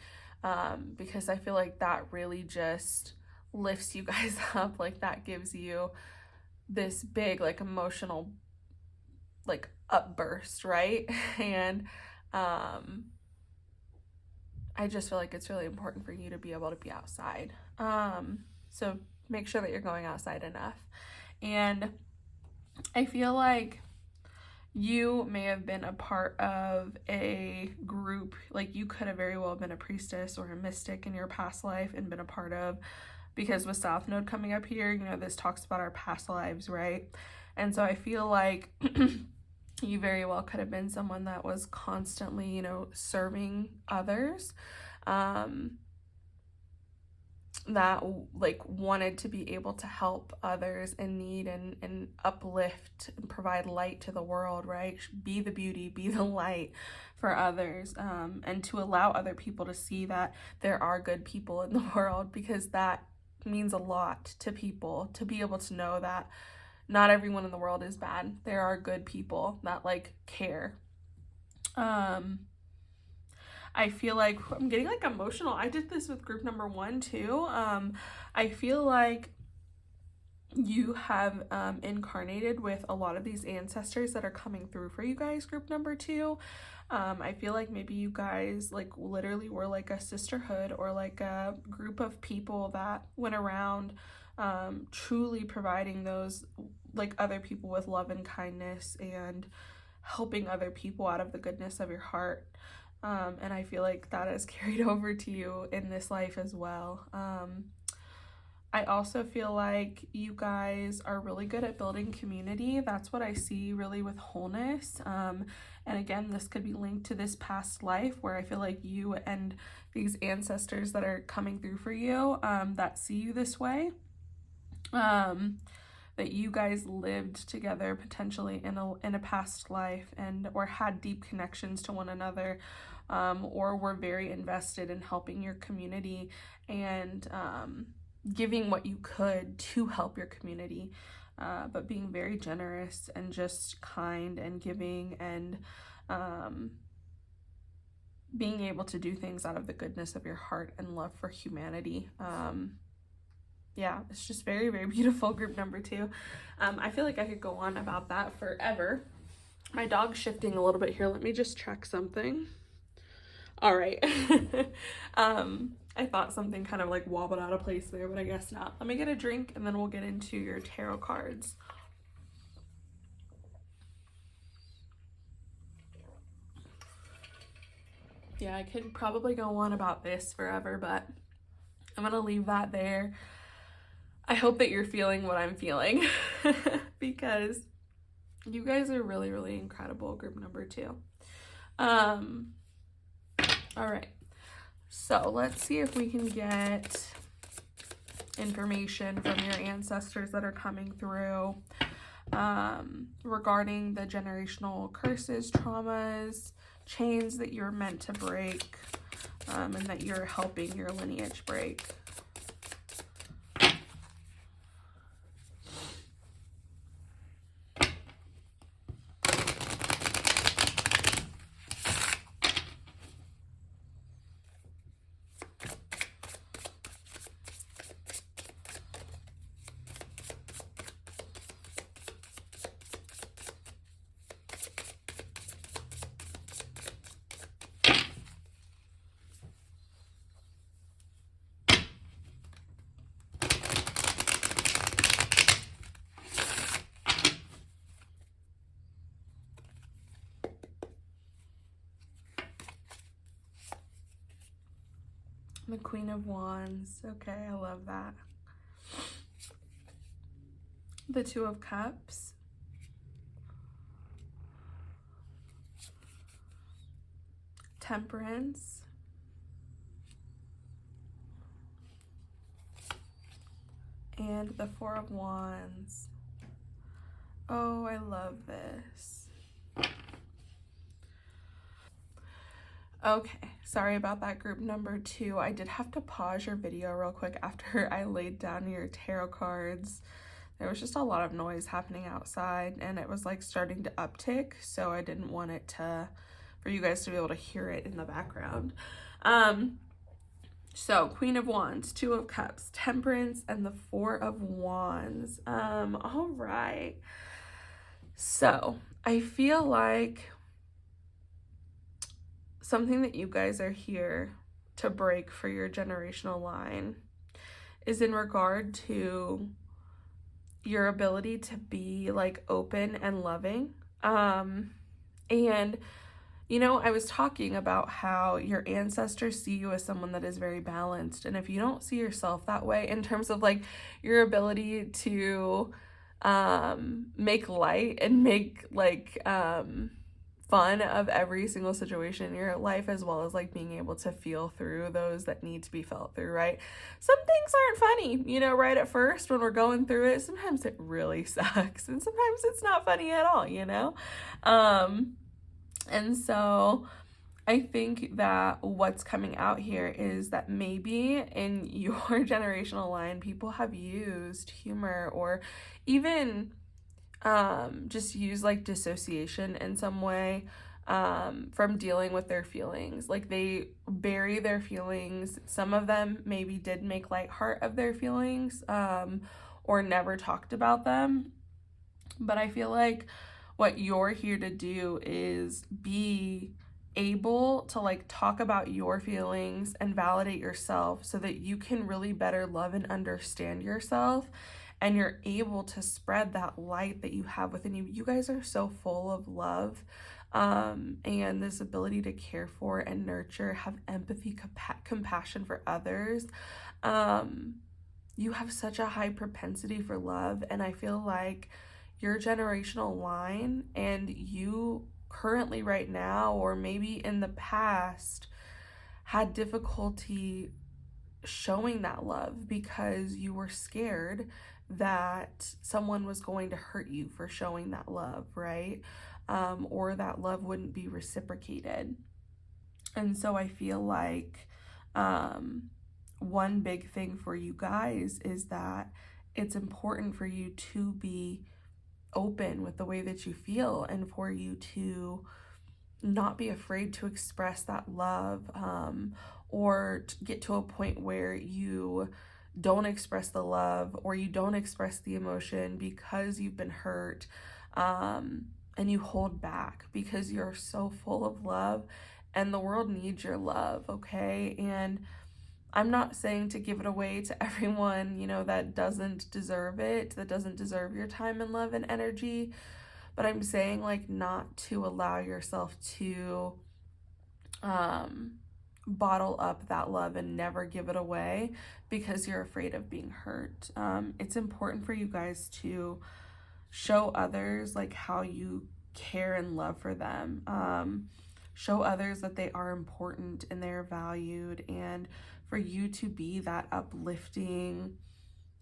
because I feel like that really just lifts you guys up. Like that gives you this big like emotional like upburst, right? And I just feel like it's really important for you to be able to be outside. So make sure that you're going outside enough. And I feel like you may have been a part of a group, like you could have very well been a priestess or a mystic in your past life and been a part of, because with South Node coming up here, you know, this talks about our past lives, right? And so I feel like you very well could have been someone that was constantly, you know, serving others, that like wanted to be able to help others in need, and uplift and provide light to the world, right? Be the beauty, be the light for others, and to allow other people to see that there are good people in the world, because that means a lot to people, to be able to know that not everyone in the world is bad. There are good people that like care. I feel like I'm getting like emotional. I did this with group number 1 too. I feel like you have incarnated with a lot of these ancestors that are coming through for you guys, group number 2. I feel like maybe you guys like literally were like a sisterhood or like a group of people that went around truly providing those like other people with love and kindness and helping other people out of the goodness of your heart. And I feel like that has carried over to you in this life as well. I also feel like you guys are really good at building community. That's what I see really with wholeness. And again, this could be linked to this past life where I feel like you and these ancestors that are coming through for you that see you this way, that you guys lived together potentially in a past life and or had deep connections to one another, or were very invested in helping your community and giving what you could to help your community, but being very generous and just kind and giving and being able to do things out of the goodness of your heart and love for humanity. Yeah, it's just very, very beautiful, group number 2. I feel like I could go on about that forever. My dog's shifting a little bit here. Let me just check something. All right. I thought something kind of like wobbled out of place there, but I guess not. Let me get a drink and then we'll get into your tarot cards. Yeah, I could probably go on about this forever, but I'm gonna leave that there. I hope that you're feeling what I'm feeling because you guys are really, really incredible, group number 2. All right. So let's see if we can get information from your ancestors that are coming through regarding the generational curses, traumas, chains that you're meant to break, and that you're helping your lineage break. The Queen of Wands. Okay, I love that. The Two of Cups. Temperance. And the Four of Wands. Oh, I love this. Okay, sorry about that, group number 2. I did have to pause your video real quick after I laid down your tarot cards. There was just a lot of noise happening outside and it was like starting to uptick, so I didn't want it for you guys to be able to hear it in the background. So Queen of Wands, Two of Cups, Temperance, and the Four of Wands. All right. So I feel like something that you guys are here to break for your generational line is in regard to your ability to be like open and loving. And you know, I was talking about how your ancestors see you as someone that is very balanced. And if you don't see yourself that way in terms of like your ability to make light and make like fun of every single situation in your life, as well as like being able to feel through those that need to be felt through, right? Some things aren't funny, you know, right at first when we're going through it. Sometimes it really sucks and sometimes it's not funny at all, you know? And so I think that what's coming out here is that maybe in your generational line, people have used humor or even just use like dissociation in some way from dealing with their feelings. Like they bury their feelings. Some of them maybe did make light heart of their feelings, or never talked about them. But I feel like what you're here to do is be able to like talk about your feelings and validate yourself so that you can really better love and understand yourself, and you're able to spread that light that you have within you. You guys are so full of love, and this ability to care for and nurture, have empathy, compassion for others. You have such a high propensity for love, and I feel like your generational line and you currently right now, or maybe in the past, had difficulty showing that love because you were scared that someone was going to hurt you for showing that love, right? Or that love wouldn't be reciprocated. And so I feel like one big thing for you guys is that it's important for you to be open with the way that you feel, and for you to not be afraid to express that love, or to get to a point where you don't express the love or you don't express the emotion because you've been hurt, and you hold back because you're so full of love, and the world needs your love, okay? And I'm not saying to give it away to everyone, you know, that doesn't deserve it, that doesn't deserve your time and love and energy, but I'm saying like not to allow yourself to bottle up that love and never give it away because you're afraid of being hurt. It's important for you guys to show others like how you care and love for them. Show others that they are important and they're valued, and for you to be that uplifting,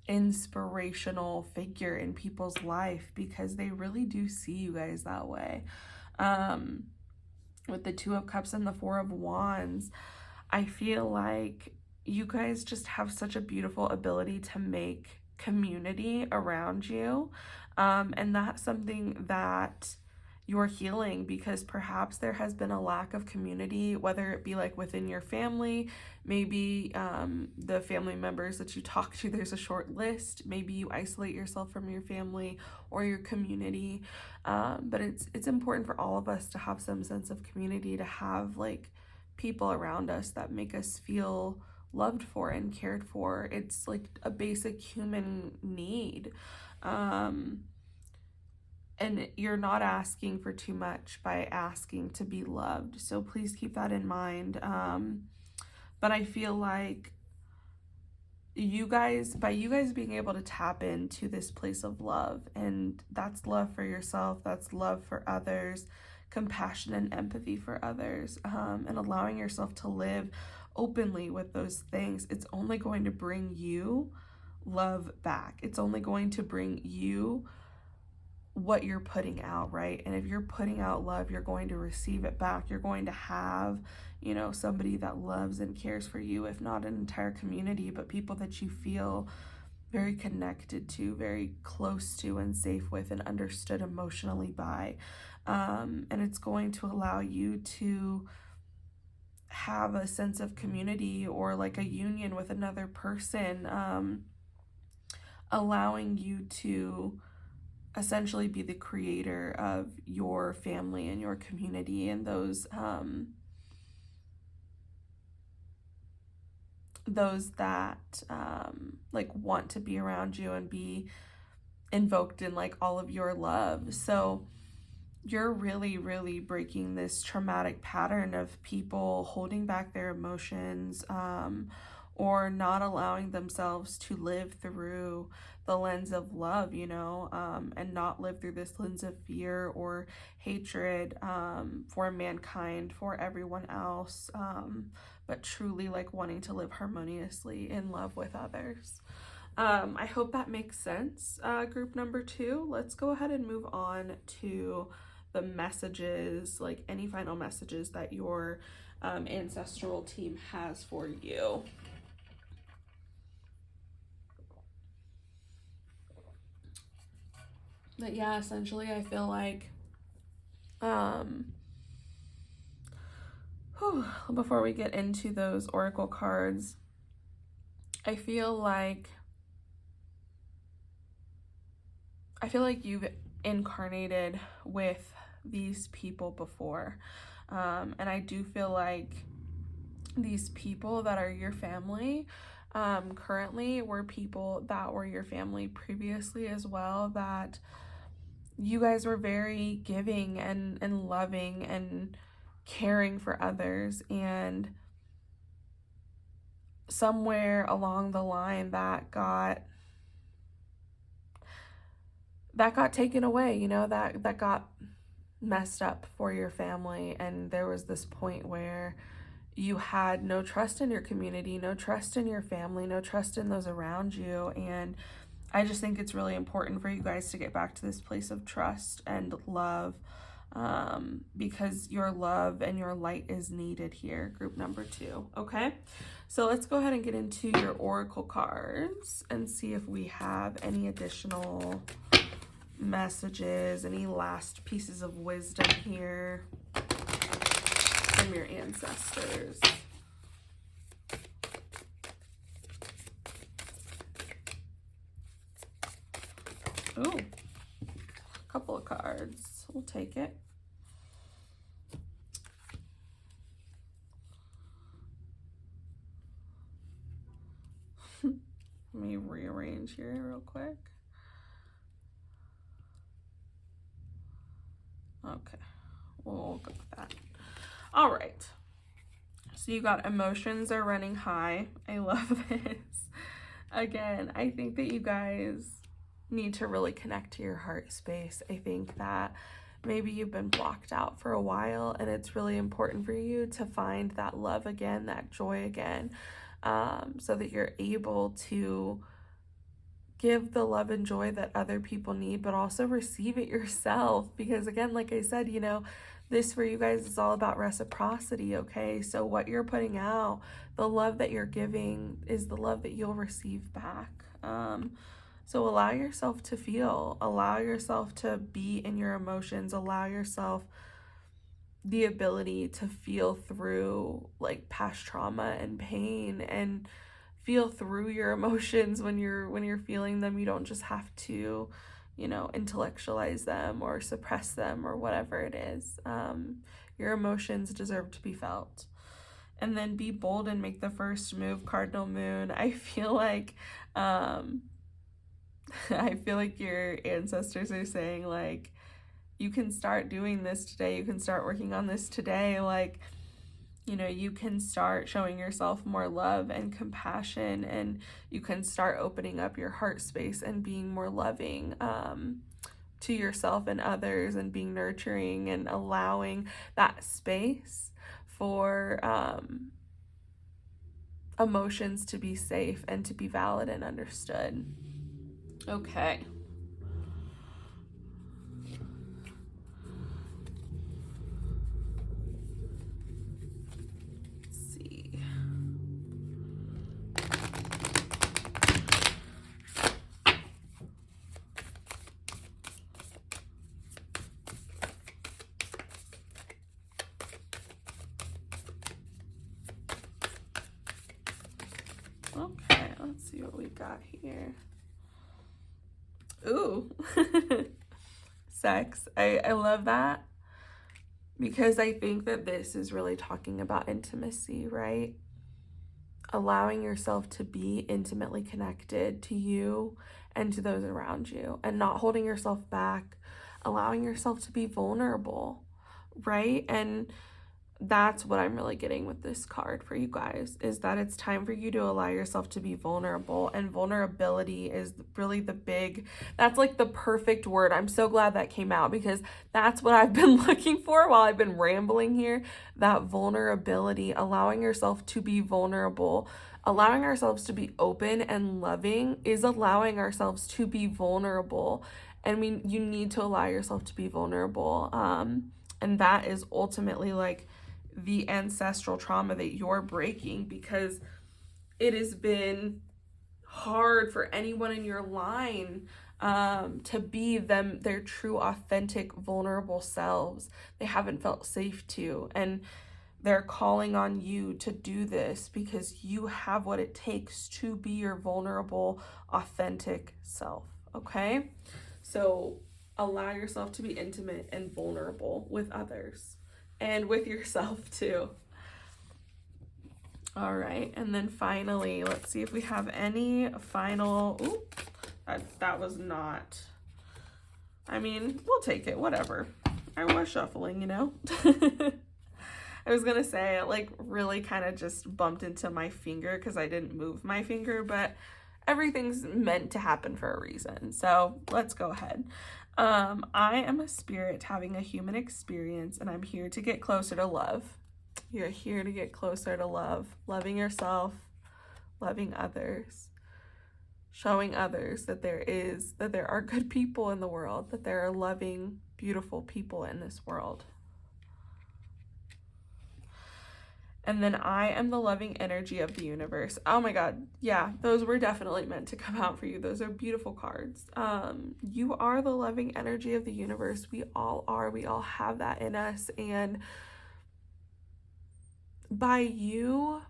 inspirational figure in people's life, because they really do see you guys that way. With the Two of Cups and the Four of Wands, I feel like you guys just have such a beautiful ability to make community around you. And that's something that you're healing, because perhaps there has been a lack of community, whether it be like within your family, maybe the family members that you talk to, there's a short list, maybe you isolate yourself from your family or your community, but it's important for all of us to have some sense of community, to have like people around us that make us feel loved for and cared for. It's like a basic human need. And you're not asking for too much by asking to be loved. So please keep that in mind. But I feel like by you guys being able to tap into this place of love, and that's love for yourself, that's love for others, compassion and empathy for others, and allowing yourself to live openly with those things, it's only going to bring you love back. It's only going to bring you what you're putting out, right? And if you're putting out love, you're going to receive it back. You're going to have, you know, somebody that loves and cares for you, if not an entire community, but people that you feel very connected to, very close to, and safe with, and understood emotionally by. And it's going to allow you to have a sense of community or like a union with another person, allowing you to essentially be the creator of your family and your community, and those that like want to be around you and be invoked in like all of your love. So you're really, really breaking this traumatic pattern of people holding back their emotions, or not allowing themselves to live through the lens of love, you know, and not live through this lens of fear or hatred for mankind, for everyone else, but truly like wanting to live harmoniously in love with others. I hope that makes sense, group number 2. Let's go ahead and move on to the messages, like any final messages that your ancestral team has for you. But yeah, essentially I feel like before we get into those oracle cards, I feel like I feel like you've incarnated with these people before. And I do feel like these people that are your family currently were people that were your family previously as well, that you guys were very giving and loving and caring for others, and somewhere along the line that got taken away, you know, that got messed up for your family. And there was this point where you had no trust in your community, no trust in your family, no trust in those around you. And I just think it's really important for you guys to get back to this place of trust and love, because your love and your light is needed here, group number 2. Okay, so let's go ahead and get into your oracle cards and see if we have any additional messages, any last pieces of wisdom here from your ancestors. Oh, a couple of cards. We'll take it. Let me rearrange here real quick. Okay, we'll go with that. All right. So you got emotions are running high. I love this. Again, I think that you guys need to really connect to your heart space. I think that maybe you've been blocked out for a while, and it's really important for you to find that love again, that joy again, so that you're able to give the love and joy that other people need, but also receive it yourself. Because again, like I said, you know, this for you guys is all about reciprocity, okay? So what you're putting out, the love that you're giving, is the love that you'll receive back. So allow yourself to feel, allow yourself to be in your emotions, allow yourself the ability to feel through like past trauma and pain, and feel through your emotions when you're feeling them. You don't just have to, you know, intellectualize them or suppress them or whatever it is. Your emotions deserve to be felt. And then be bold and make the first move, cardinal moon. I feel like your ancestors are saying, like, you can start doing this today. You can start working on this today. Like, you know, you can start showing yourself more love and compassion, and you can start opening up your heart space and being more loving to yourself and others, and being nurturing and allowing that space for emotions to be safe and to be valid and understood. Okay. Okay, let's see what we got here. Ooh, sex. I love that, because I think that this is really talking about intimacy, right? Allowing yourself to be intimately connected to you and to those around you, and not holding yourself back, allowing yourself to be vulnerable, right? And that's what I'm really getting with this card for you guys, is that it's time for you to allow yourself to be vulnerable. And vulnerability is really that's like the perfect word. I'm so glad that came out, because that's what I've been looking for while I've been rambling here. That vulnerability, allowing yourself to be vulnerable, allowing ourselves to be open and loving, is allowing ourselves to be vulnerable. And you need to allow yourself to be vulnerable. And that is ultimately like the ancestral trauma that you're breaking, because it has been hard for anyone in your line to be their true, authentic, vulnerable selves. They haven't felt safe to, and they're calling on you to do this, because you have what it takes to be your vulnerable, authentic self. Okay, So allow yourself to be intimate and vulnerable with others and with yourself too. All right, and then finally, let's see if we have any final, ooh, that was not, I mean, we'll take it, whatever. I was shuffling, you know? I was gonna say it like really kind of just bumped into my finger because I didn't move my finger, but everything's meant to happen for a reason. So let's go ahead. I am a spirit having a human experience, and I'm here to get closer to love. You're here to get closer to love, loving yourself, loving others, showing others that there are good people in the world, that there are loving, beautiful people in this world. And then I am the loving energy of the universe. Oh my God. Yeah, those were definitely meant to come out for you. Those are beautiful cards. You are the loving energy of the universe. We all are. We all have that in us. And by you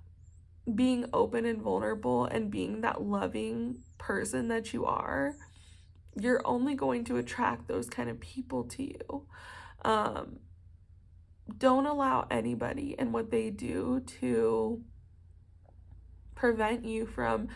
being open and vulnerable and being that loving person that you are, you're only going to attract those kind of people to you. Don't allow anybody and what they do to prevent you from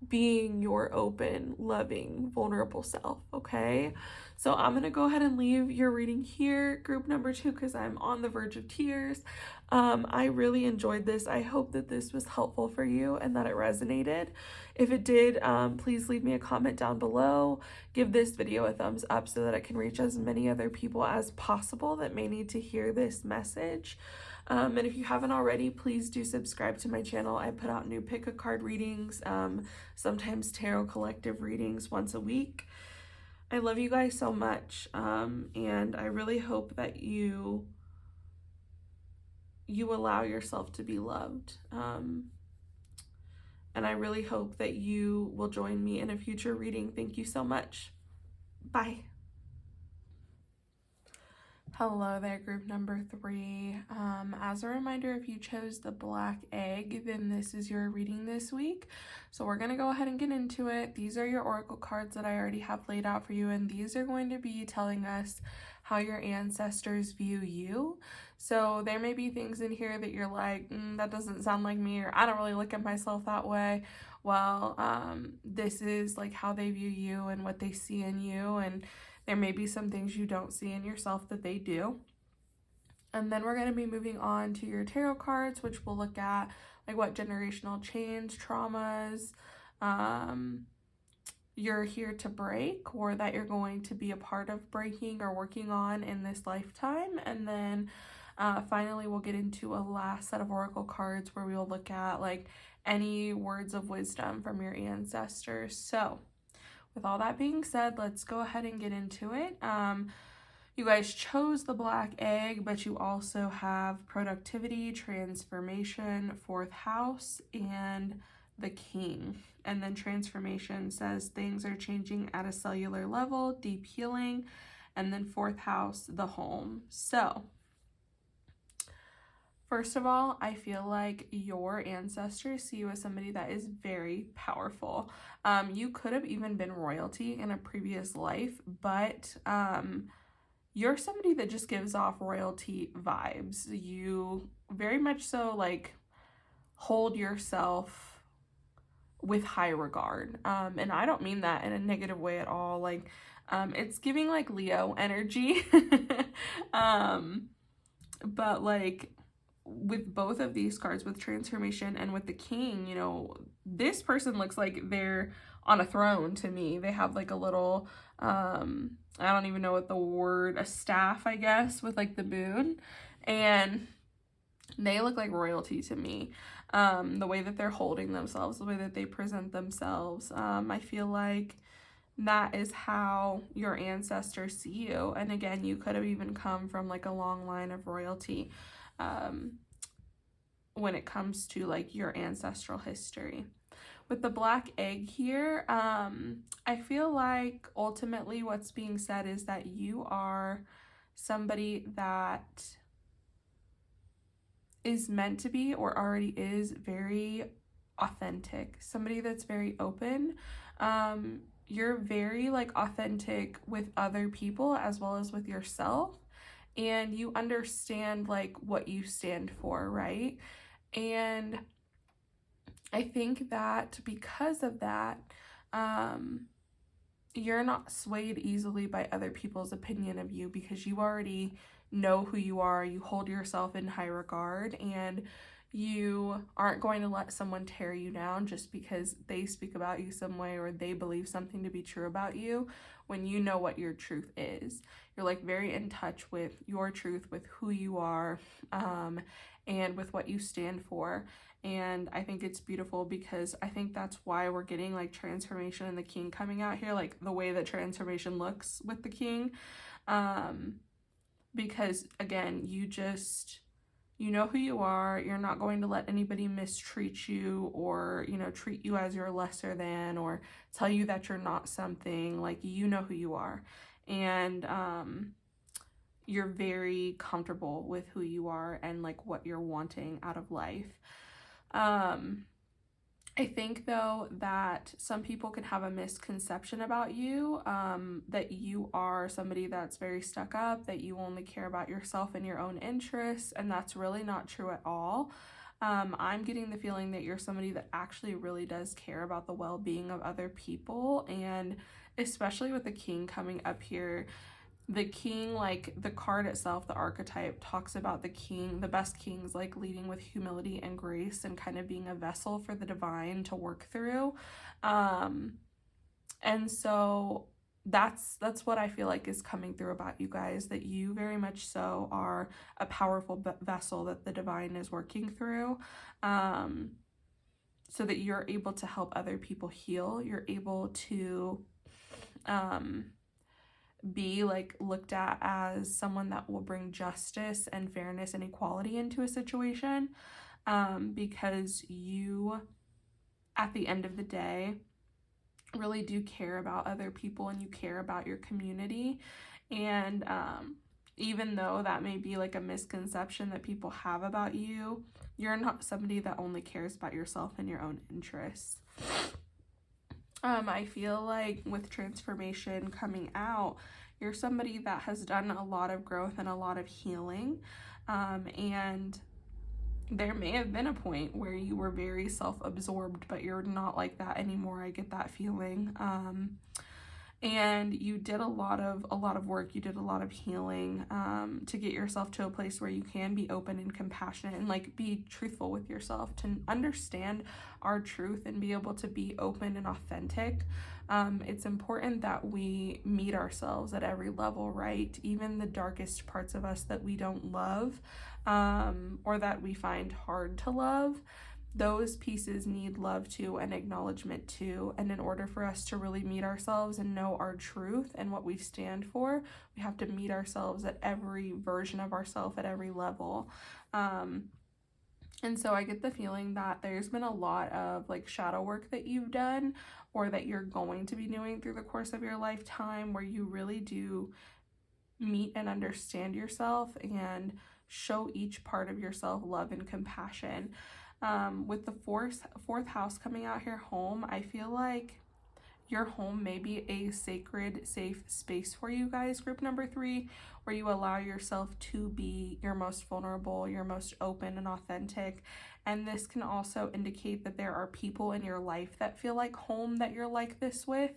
being your open, loving, vulnerable self, okay? So I'm going to go ahead and leave your reading here, group number 2, because I'm on the verge of tears. I really enjoyed this. I hope that this was helpful for you and that it resonated. If it did, please leave me a comment down below. Give this video a thumbs up so that it can reach as many other people as possible that may need to hear this message. And if you haven't already, please do subscribe to my channel. I put out new pick a card readings, sometimes tarot collective readings once a week. I love you guys so much, and I really hope that you allow yourself to be loved. And I really hope that you will join me in a future reading. Thank you so much. Bye. Hello there, group number 3. As a reminder, if you chose the black egg, then this is your reading this week. So we're going to go ahead and get into it. These are your oracle cards that I already have laid out for you, and these are going to be telling us how your ancestors view you. So there may be things in here that you're like, that doesn't sound like me, or I don't really look at myself that way. Well, this is like how they view you and what they see in you, and there may be some things you don't see in yourself that they do. And then we're going to be moving on to your tarot cards, which will look at like what generational chains, traumas, you're here to break, or that you're going to be a part of breaking or working on in this lifetime. And then finally, we'll get into a last set of oracle cards where we will look at like any words of wisdom from your ancestors. So with all that being said, let's go ahead and get into it. You guys chose the black egg, but you also have productivity, transformation, 4th house, and the king. And then transformation says things are changing at a cellular level, deep healing, and then 4th house, the home. So first of all, I feel like your ancestors see you as somebody that is very powerful. You could have even been royalty in a previous life, but you're somebody that just gives off royalty vibes. You very much so like hold yourself with high regard. And I don't mean that in a negative way at all. Like, it's giving like Leo energy. But like, with both of these cards, with transformation and with the king, you know, this person looks like they're on a throne to me. They have like a little, I don't even know what the word, a staff, I guess, with like the moon, and they look like royalty to me. The way that they're holding themselves, the way that they present themselves, I feel like that is how your ancestors see you. And again, you could have even come from like a long line of royalty when it comes to like your ancestral history. With the black egg here, I feel like ultimately what's being said is that you are somebody that is meant to be, or already is, very authentic, somebody that's very open. you're very like authentic with other people as well as with yourself, and you understand like what you stand for, right? And I think that because of that, you're not swayed easily by other people's opinion of you, because you already know who you are, you hold yourself in high regard, and you aren't going to let someone tear you down just because they speak about you some way or they believe something to be true about you, when you know what your truth is. You're like very in touch with your truth, with who you are, and with what you stand for. And I think it's beautiful, because I think that's why we're getting like transformation and the king coming out here, like the way that transformation looks with the king. Because again, you know who you are. You're not going to let anybody mistreat you or, treat you as you're lesser than, or tell you that you're not something. Like, you know who you are. And you're very comfortable with who you are and like what you're wanting out of life. I think though that some people can have a misconception about you, that you are somebody that's very stuck up, that you only care about yourself and your own interests, and that's really not true at all. I'm getting the feeling that you're somebody that actually really does care about the well-being of other people, and especially with the king coming up here. The king, like the card itself, the archetype talks about the king, the best kings, like leading with humility and grace and kind of being a vessel for the divine to work through. And so that's what I feel like is coming through about you guys, that you very much so are a powerful vessel that the divine is working through, so that you're able to help other people heal. You're able to be like looked at as someone that will bring justice and fairness and equality into a situation, because you, at the end of the day, really do care about other people and you care about your community. And even though that may be like a misconception that people have about you, you're not somebody that only cares about yourself and your own interests. I feel like with transformation coming out, you're somebody that has done a lot of growth and a lot of healing, and there may have been a point where you were very self-absorbed, but you're not like that anymore. I get that feeling. And you did a lot of work, you did a lot of healing, to get yourself to a place where you can be open and compassionate and like be truthful with yourself, to understand our truth and be able to be open and authentic. It's important that we meet ourselves at every level, right? Even the darkest parts of us that we don't love, or that we find hard to love, those pieces need love too and acknowledgement too. And in order for us to really meet ourselves and know our truth and what we stand for, we have to meet ourselves at every version of ourselves, at every level. And so I get the feeling that there's been a lot of like shadow work that you've done, or that you're going to be doing through the course of your lifetime, where you really do meet and understand yourself and show each part of yourself love and compassion. With the fourth house coming out here, home, I feel like your home may be a sacred, safe space for you guys, group number 3, where you allow yourself to be your most vulnerable, your most open and authentic. And this can also indicate that there are people in your life that feel like home that you're like this with.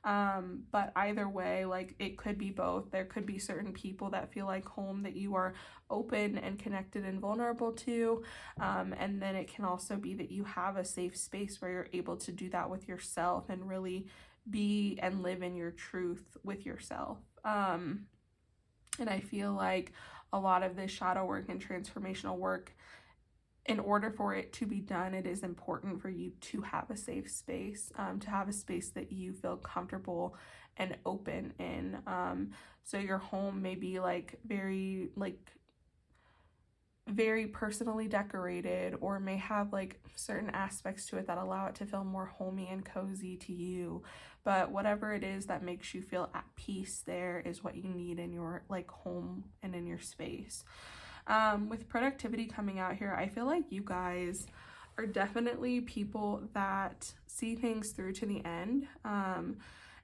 But either way, like it could be both. There could be certain people that feel like home that you are open and connected and vulnerable to. And then it can also be that you have a safe space where you're able to do that with yourself and really be and live in your truth with yourself. And I feel like a lot of this shadow work and transformational work, in order for it to be done, it is important for you to have a safe space, to have a space that you feel comfortable and open in. So your home may be very personally decorated, or may have like certain aspects to it that allow it to feel more homey and cozy to you. But whatever it is that makes you feel at peace, there is what you need in your like home and in your space. With productivity coming out here, I feel like you guys are definitely people that see things through to the end.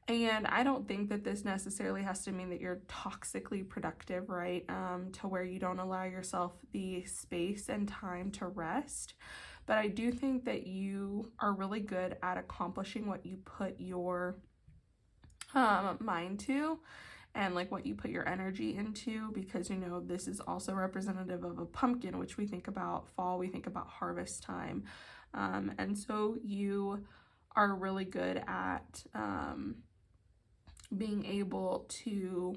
And I don't think that this necessarily has to mean that you're toxically productive, right? To where you don't allow yourself the space and time to rest. But I do think that you are really good at accomplishing what you put your mind to, and like what you put your energy into, because you know this is also representative of a pumpkin, which we think about fall, we think about harvest time. And so you are really good at being able to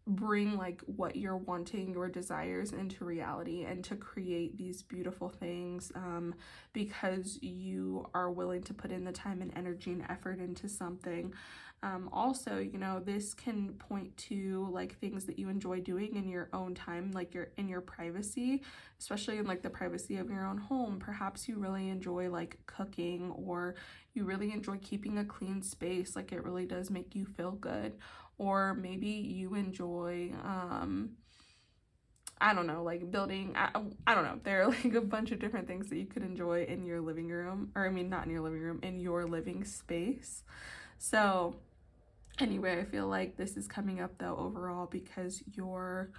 bring like what you're wanting, your desires into reality, and to create these beautiful things because you are willing to put in the time and energy and effort into something. Also, you know, this can point to like things that you enjoy doing in your own time, like you're in your privacy, especially in like the privacy of your own home. Perhaps you really enjoy like cooking, or you really enjoy keeping a clean space, like it really does make you feel good. Or maybe you enjoy I don't know, like building, I don't know, there are like a bunch of different things that you could enjoy in your living room, or I mean not in your living room, in your living space. So anyway, I feel like this is coming up though overall because your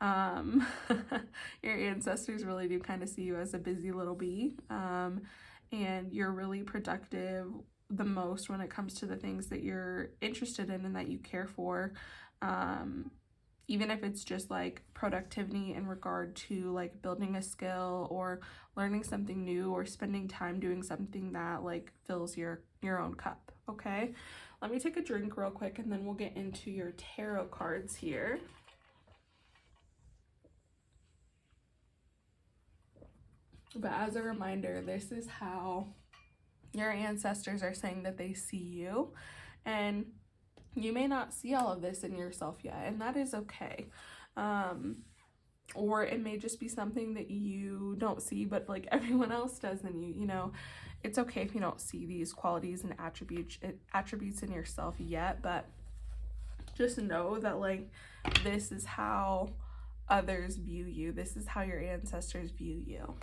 your ancestors really do kind of see you as a busy little bee, and you're really productive the most when it comes to the things that you're interested in and that you care for, even if it's just like productivity in regard to like building a skill or learning something new or spending time doing something that like fills your own cup. Okay, let me take a drink real quick and then we'll get into your tarot cards here. But as a reminder, this is how your ancestors are saying that they see you, and you may not see all of this in yourself yet, and that is okay. Or it may just be something that you don't see, but like everyone else does in you, you know, it's okay if you don't see these qualities and attributes in yourself yet, but just know that like this is how others view you. This is how your ancestors view you.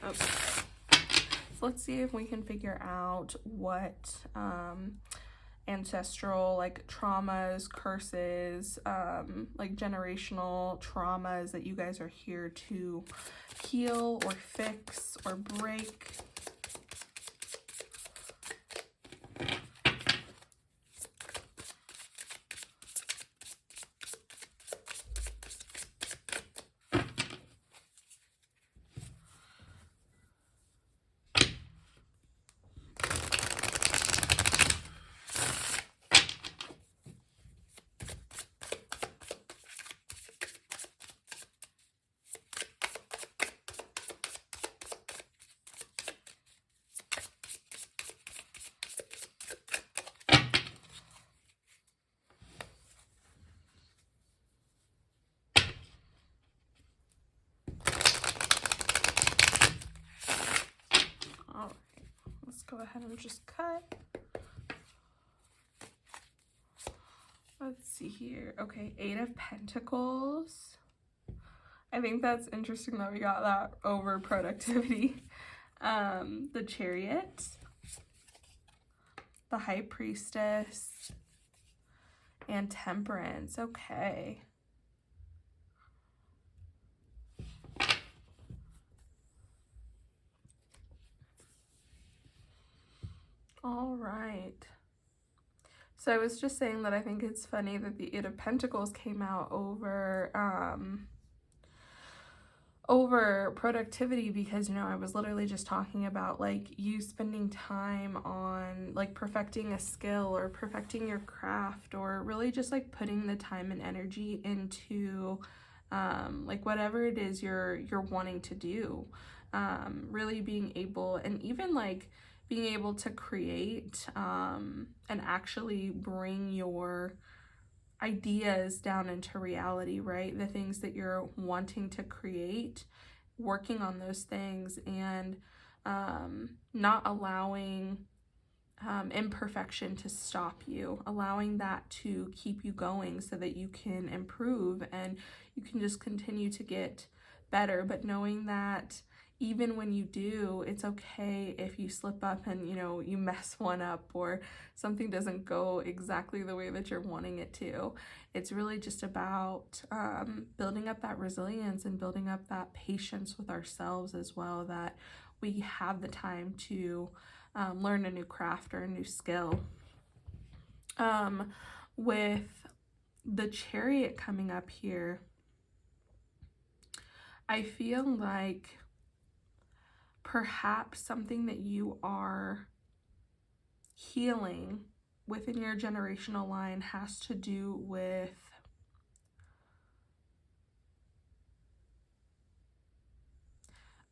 Okay, so let's see if we can figure out what ancestral like traumas, curses, like generational traumas that you guys are here to heal or fix or break. Go ahead and just cut. Let's see here. Okay, 8 of Pentacles. I think that's interesting that we got that over productivity. The Chariot, the High Priestess, and Temperance. Okay. All right. So I was just saying that I think it's funny that the 8 of Pentacles came out over productivity, because, you know, I was literally just talking about like you spending time on like perfecting a skill or perfecting your craft, or really just like putting the time and energy into like whatever it is you're wanting to do, really being able, and even like being able to create and actually bring your ideas down into reality, right? The things that you're wanting to create, working on those things, and not allowing imperfection to stop you, allowing that to keep you going so that you can improve and you can just continue to get better, but knowing that even when you do, it's okay if you slip up and, you mess one up or something doesn't go exactly the way that you're wanting it to. It's really just about building up that resilience and building up that patience with ourselves as well, that we have the time to learn a new craft or a new skill. With the Chariot coming up here, I feel like perhaps something that you are healing within your generational line has to do with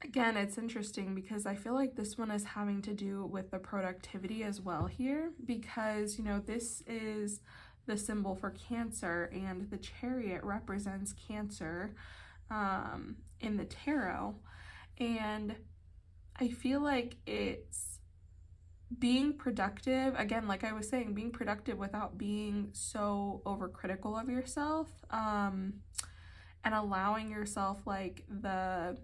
again, it's interesting because I feel like this one is having to do with the productivity as well here, because this is the symbol for Cancer, and the Chariot represents Cancer in the tarot. And I feel like it's being productive, again, like I was saying, being productive without being so overcritical of yourself, and allowing yourself like the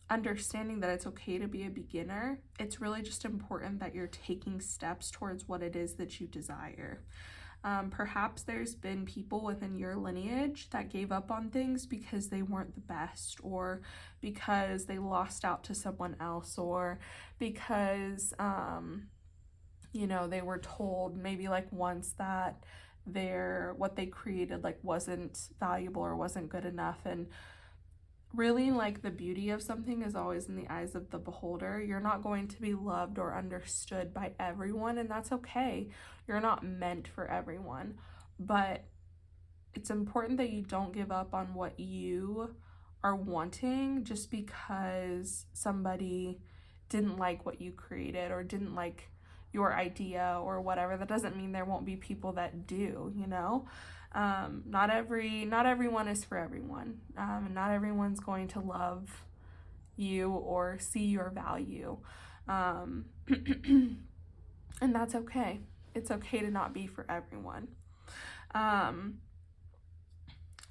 understanding that it's okay to be a beginner. It's really just important that you're taking steps towards what it is that you desire. Perhaps there's been people within your lineage that gave up on things because they weren't the best, or because they lost out to someone else, or because, they were told maybe like once that what they created like wasn't valuable or wasn't good enough. And really, like, the beauty of something is always in the eyes of the beholder. You're not going to be loved or understood by everyone, and that's okay. You're not meant for everyone, but it's important that you don't give up on what you are wanting just because somebody didn't like what you created or didn't like your idea or whatever. That doesn't mean there won't be people that do, not everyone is for everyone, and not everyone's going to love you or see your value, and that's okay. It's okay to not be for everyone.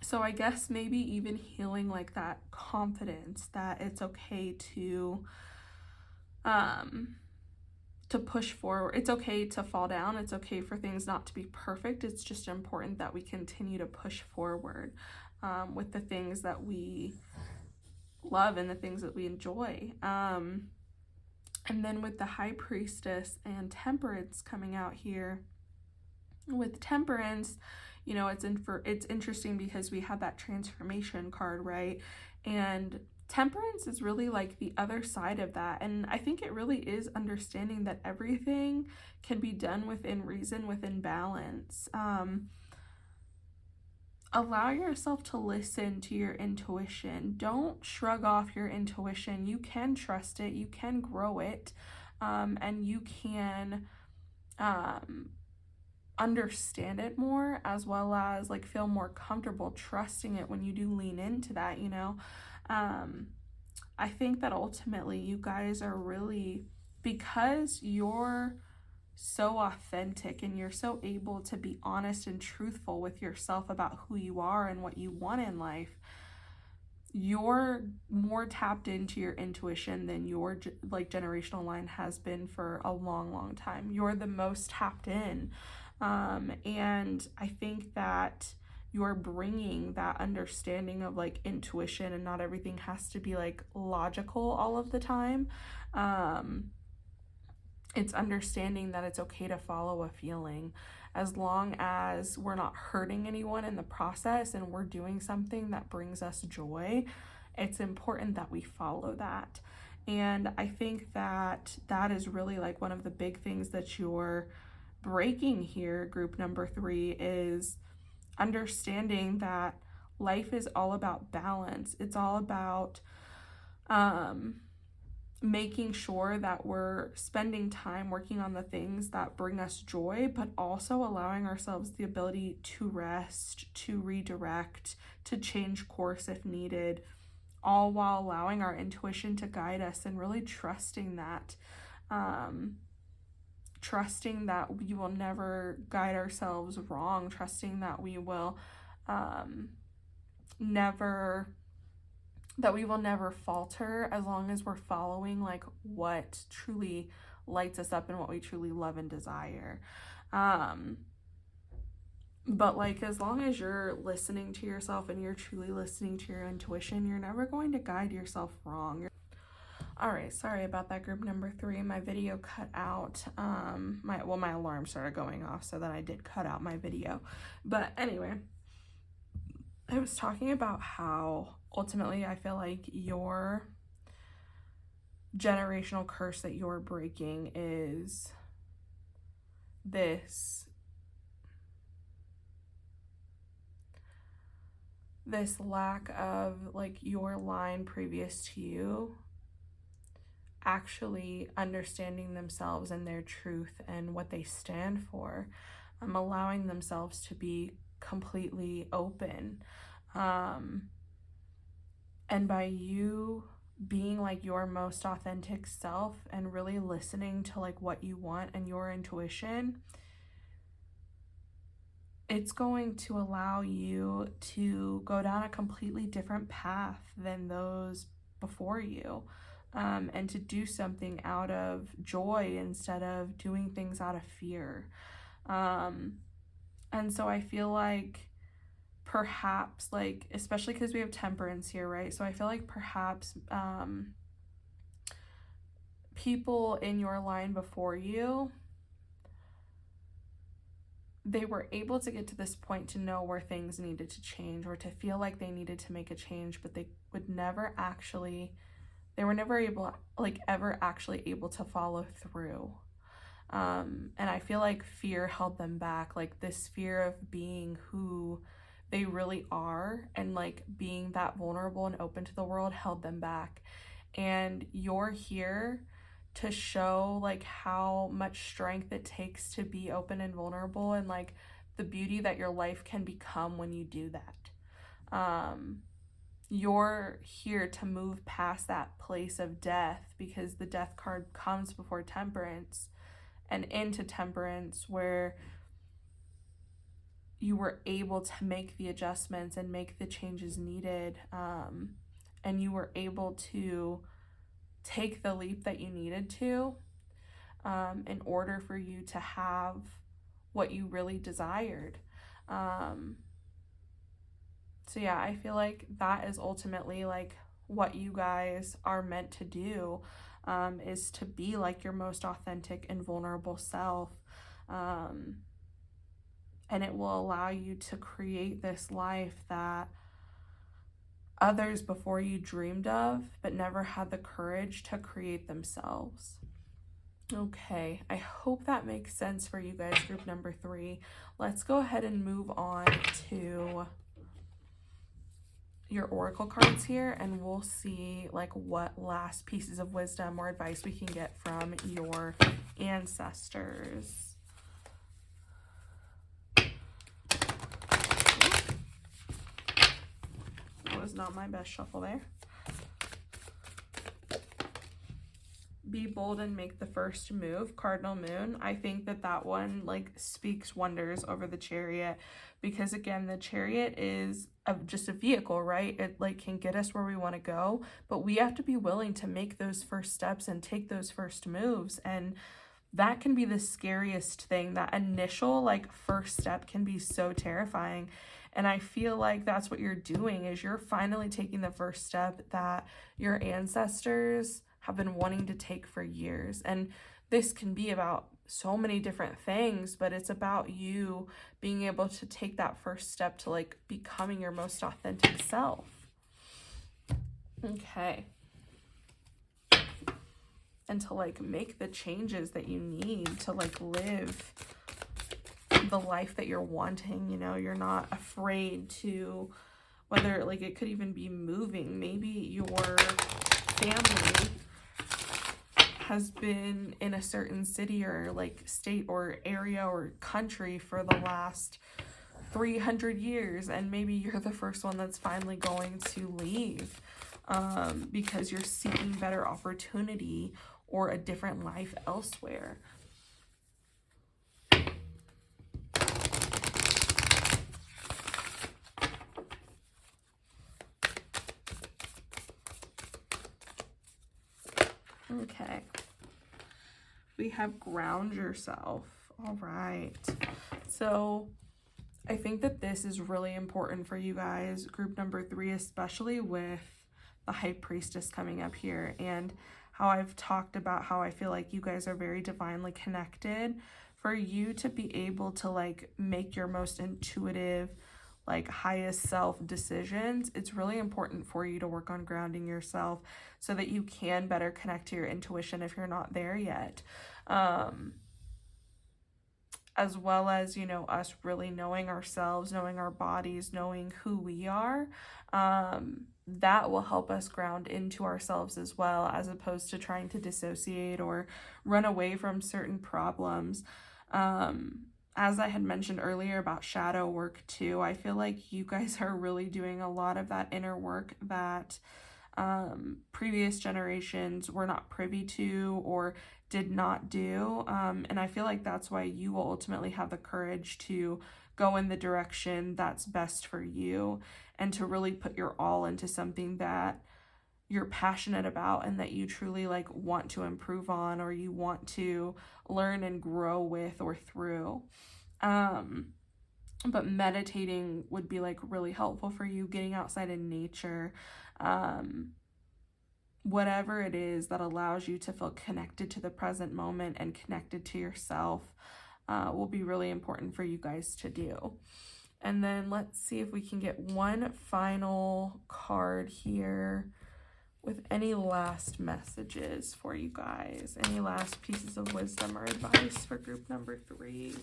So I guess maybe even healing like that confidence that it's okay to push forward. It's okay to fall down. It's okay for things not to be perfect. It's just important that we continue to push forward with the things that we love and the things that we enjoy. And then with the High Priestess and Temperance coming out here, with Temperance, it's interesting because we have that transformation card, right? And Temperance is really like the other side of that. And I think it really is understanding that everything can be done within reason, within balance. Allow yourself to listen to your intuition. Don't shrug off your intuition. You can trust it, you can grow it, and you can understand it more, as well as like feel more comfortable trusting it when you do lean into that. I think that ultimately you guys are really, because you're so authentic and you're so able to be honest and truthful with yourself about who you are and what you want in life, you're more tapped into your intuition than your generational line has been for a long time. You're the most tapped in, and I think that you're bringing that understanding of like intuition, and not everything has to be like logical all of the time. It's understanding that it's okay to follow a feeling, as long as we're not hurting anyone in the process and we're doing something that brings us joy. It's important that we follow that. And I think that that is really like one of the big things that you're breaking here, group number 3, is understanding that life is all about balance. It's all about making sure that we're spending time working on the things that bring us joy, but also allowing ourselves the ability to rest, to redirect, to change course if needed, all while allowing our intuition to guide us, and really trusting that we will never guide ourselves wrong, trusting that we will never that we will never falter as long as we're following like what truly lights us up and what we truly love and desire. But like, as long as you're listening to yourself and you're truly listening to your intuition, you're never going to guide yourself wrong. All right, sorry about that, group number 3. My video cut out. My alarm started going off, so then I did cut out my video. But anyway, I was talking about how ultimately I feel like your generational curse that you're breaking is this lack of like your line previous to you actually understanding themselves and their truth and what they stand for, allowing themselves to be completely open. And by you being like your most authentic self and really listening to like what you want and your intuition, it's going to allow you to go down a completely different path than those before you, and to do something out of joy instead of doing things out of fear. And so I feel like perhaps, like, especially because we have temperance here, right? So I feel like perhaps people in your line before you, they were able to get to this point to know where things needed to change or to feel like they needed to make a change, but they were never able, like, ever actually able to follow through. And I feel like fear held them back, like this fear of being who they really are and like being that vulnerable and open to the world held them back. And you're here to show like how much strength it takes to be open and vulnerable, and like the beauty that your life can become when you do that. You're here to move past that place of death, because the death card comes before temperance and into temperance, where you were able to make the adjustments and make the changes needed, and you were able to take the leap that you needed to, in order for you to have what you really desired. So yeah, I feel like that is ultimately like what you guys are meant to do, is to be like your most authentic and vulnerable self. And it will allow you to create this life that others before you dreamed of, but never had the courage to create themselves. Okay, I hope that makes sense for you guys, group number 3. Let's go ahead and move on to your oracle cards here, and we'll see like what last pieces of wisdom or advice we can get from your ancestors. Was not my best shuffle there. Be bold and make the first move, Cardinal Moon. I think that one like speaks wonders over the Chariot, because again, the Chariot is just a vehicle, right? It like can get us where we want to go, but we have to be willing to make those first steps and take those first moves. And that can be the scariest thing. That initial like first step can be so terrifying. And I feel like that's what you're doing, is you're finally taking the first step that your ancestors have been wanting to take for years. And this can be about so many different things, but it's about you being able to take that first step to like becoming your most authentic self. Okay. And to like make the changes that you need to like live the life that you're wanting. You know, you're not afraid to, whether like it could even be moving. Maybe your family has been in a certain city or like state or area or country for the last 300 years, and maybe you're the first one that's finally going to leave, because you're seeking better opportunity or a different life elsewhere. Okay. We have ground yourself. All right. So I think that this is really important for you guys, group number 3, especially with the High Priestess coming up here, and how I've talked about how I feel like you guys are very divinely connected. For you to be able to like make your most intuitive, like highest self decisions, it's really important for you to work on grounding yourself so that you can better connect to your intuition if you're not there yet. As well as, you know, us really knowing ourselves, knowing our bodies, knowing who we are, that will help us ground into ourselves as well, as opposed to trying to dissociate or run away from certain problems. As I had mentioned earlier about shadow work too, I feel like you guys are really doing a lot of that inner work that previous generations were not privy to or did not do, and I feel like that's why you will ultimately have the courage to go in the direction that's best for you and to really put your all into something that you're passionate about and that you truly like want to improve on, or you want to learn and grow with or through. But meditating would be like really helpful for you, getting outside in nature, whatever it is that allows you to feel connected to the present moment and connected to yourself, will be really important for you guys to do. And then let's see if we can get one final card here with any last messages for you guys, any last pieces of wisdom or advice for group number 3.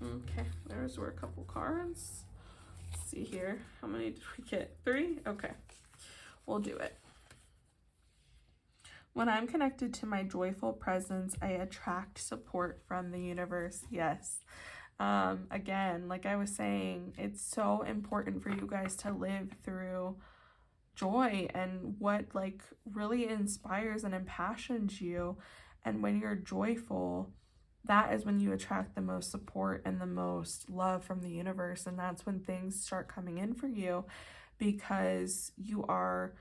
Okay, those were a couple cards. Let's see here. How many did we get? 3? Okay, we'll do it. When I'm connected to my joyful presence, I attract support from the universe. Yes. Again, like I was saying, it's so important for you guys to live through joy and what like really inspires and impassions you. And when you're joyful, that is when you attract the most support and the most love from the universe. And that's when things start coming in for you, because you are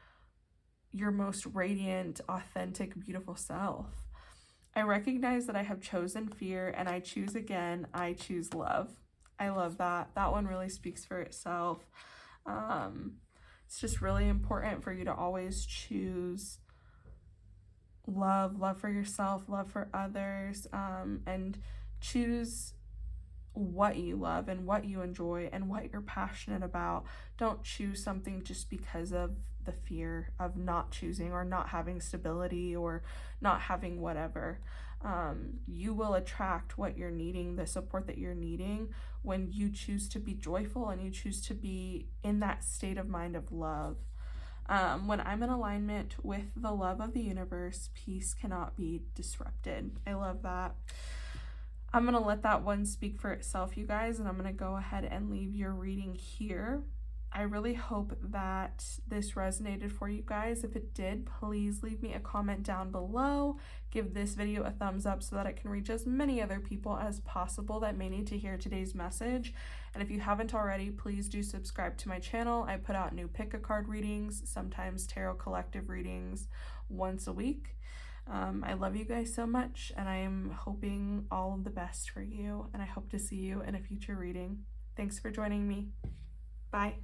your most radiant, authentic, beautiful self. I recognize that I have chosen fear and I choose again. I choose love. I love that. That one really speaks for itself. It's just really important for you to always choose love for yourself, love for others, and choose what you love and what you enjoy and what you're passionate about. Don't choose something just because of the fear of not choosing or not having stability or not having whatever. You will attract what you're needing, the support that you're needing, when you choose to be joyful and you choose to be in that state of mind of love. When I'm in alignment with the love of the universe, peace cannot be disrupted. I love that. I'm going to let that one speak for itself, you guys, and I'm going to go ahead and leave your reading here. I really hope that this resonated for you guys. If it did, please leave me a comment down below. Give this video a thumbs up so that it can reach as many other people as possible that may need to hear today's message. And if you haven't already, please do subscribe to my channel. I put out new pick-a-card readings, sometimes tarot collective readings once a week. I love you guys so much, and I am hoping all of the best for you, and I hope to see you in a future reading. Thanks for joining me. Bye.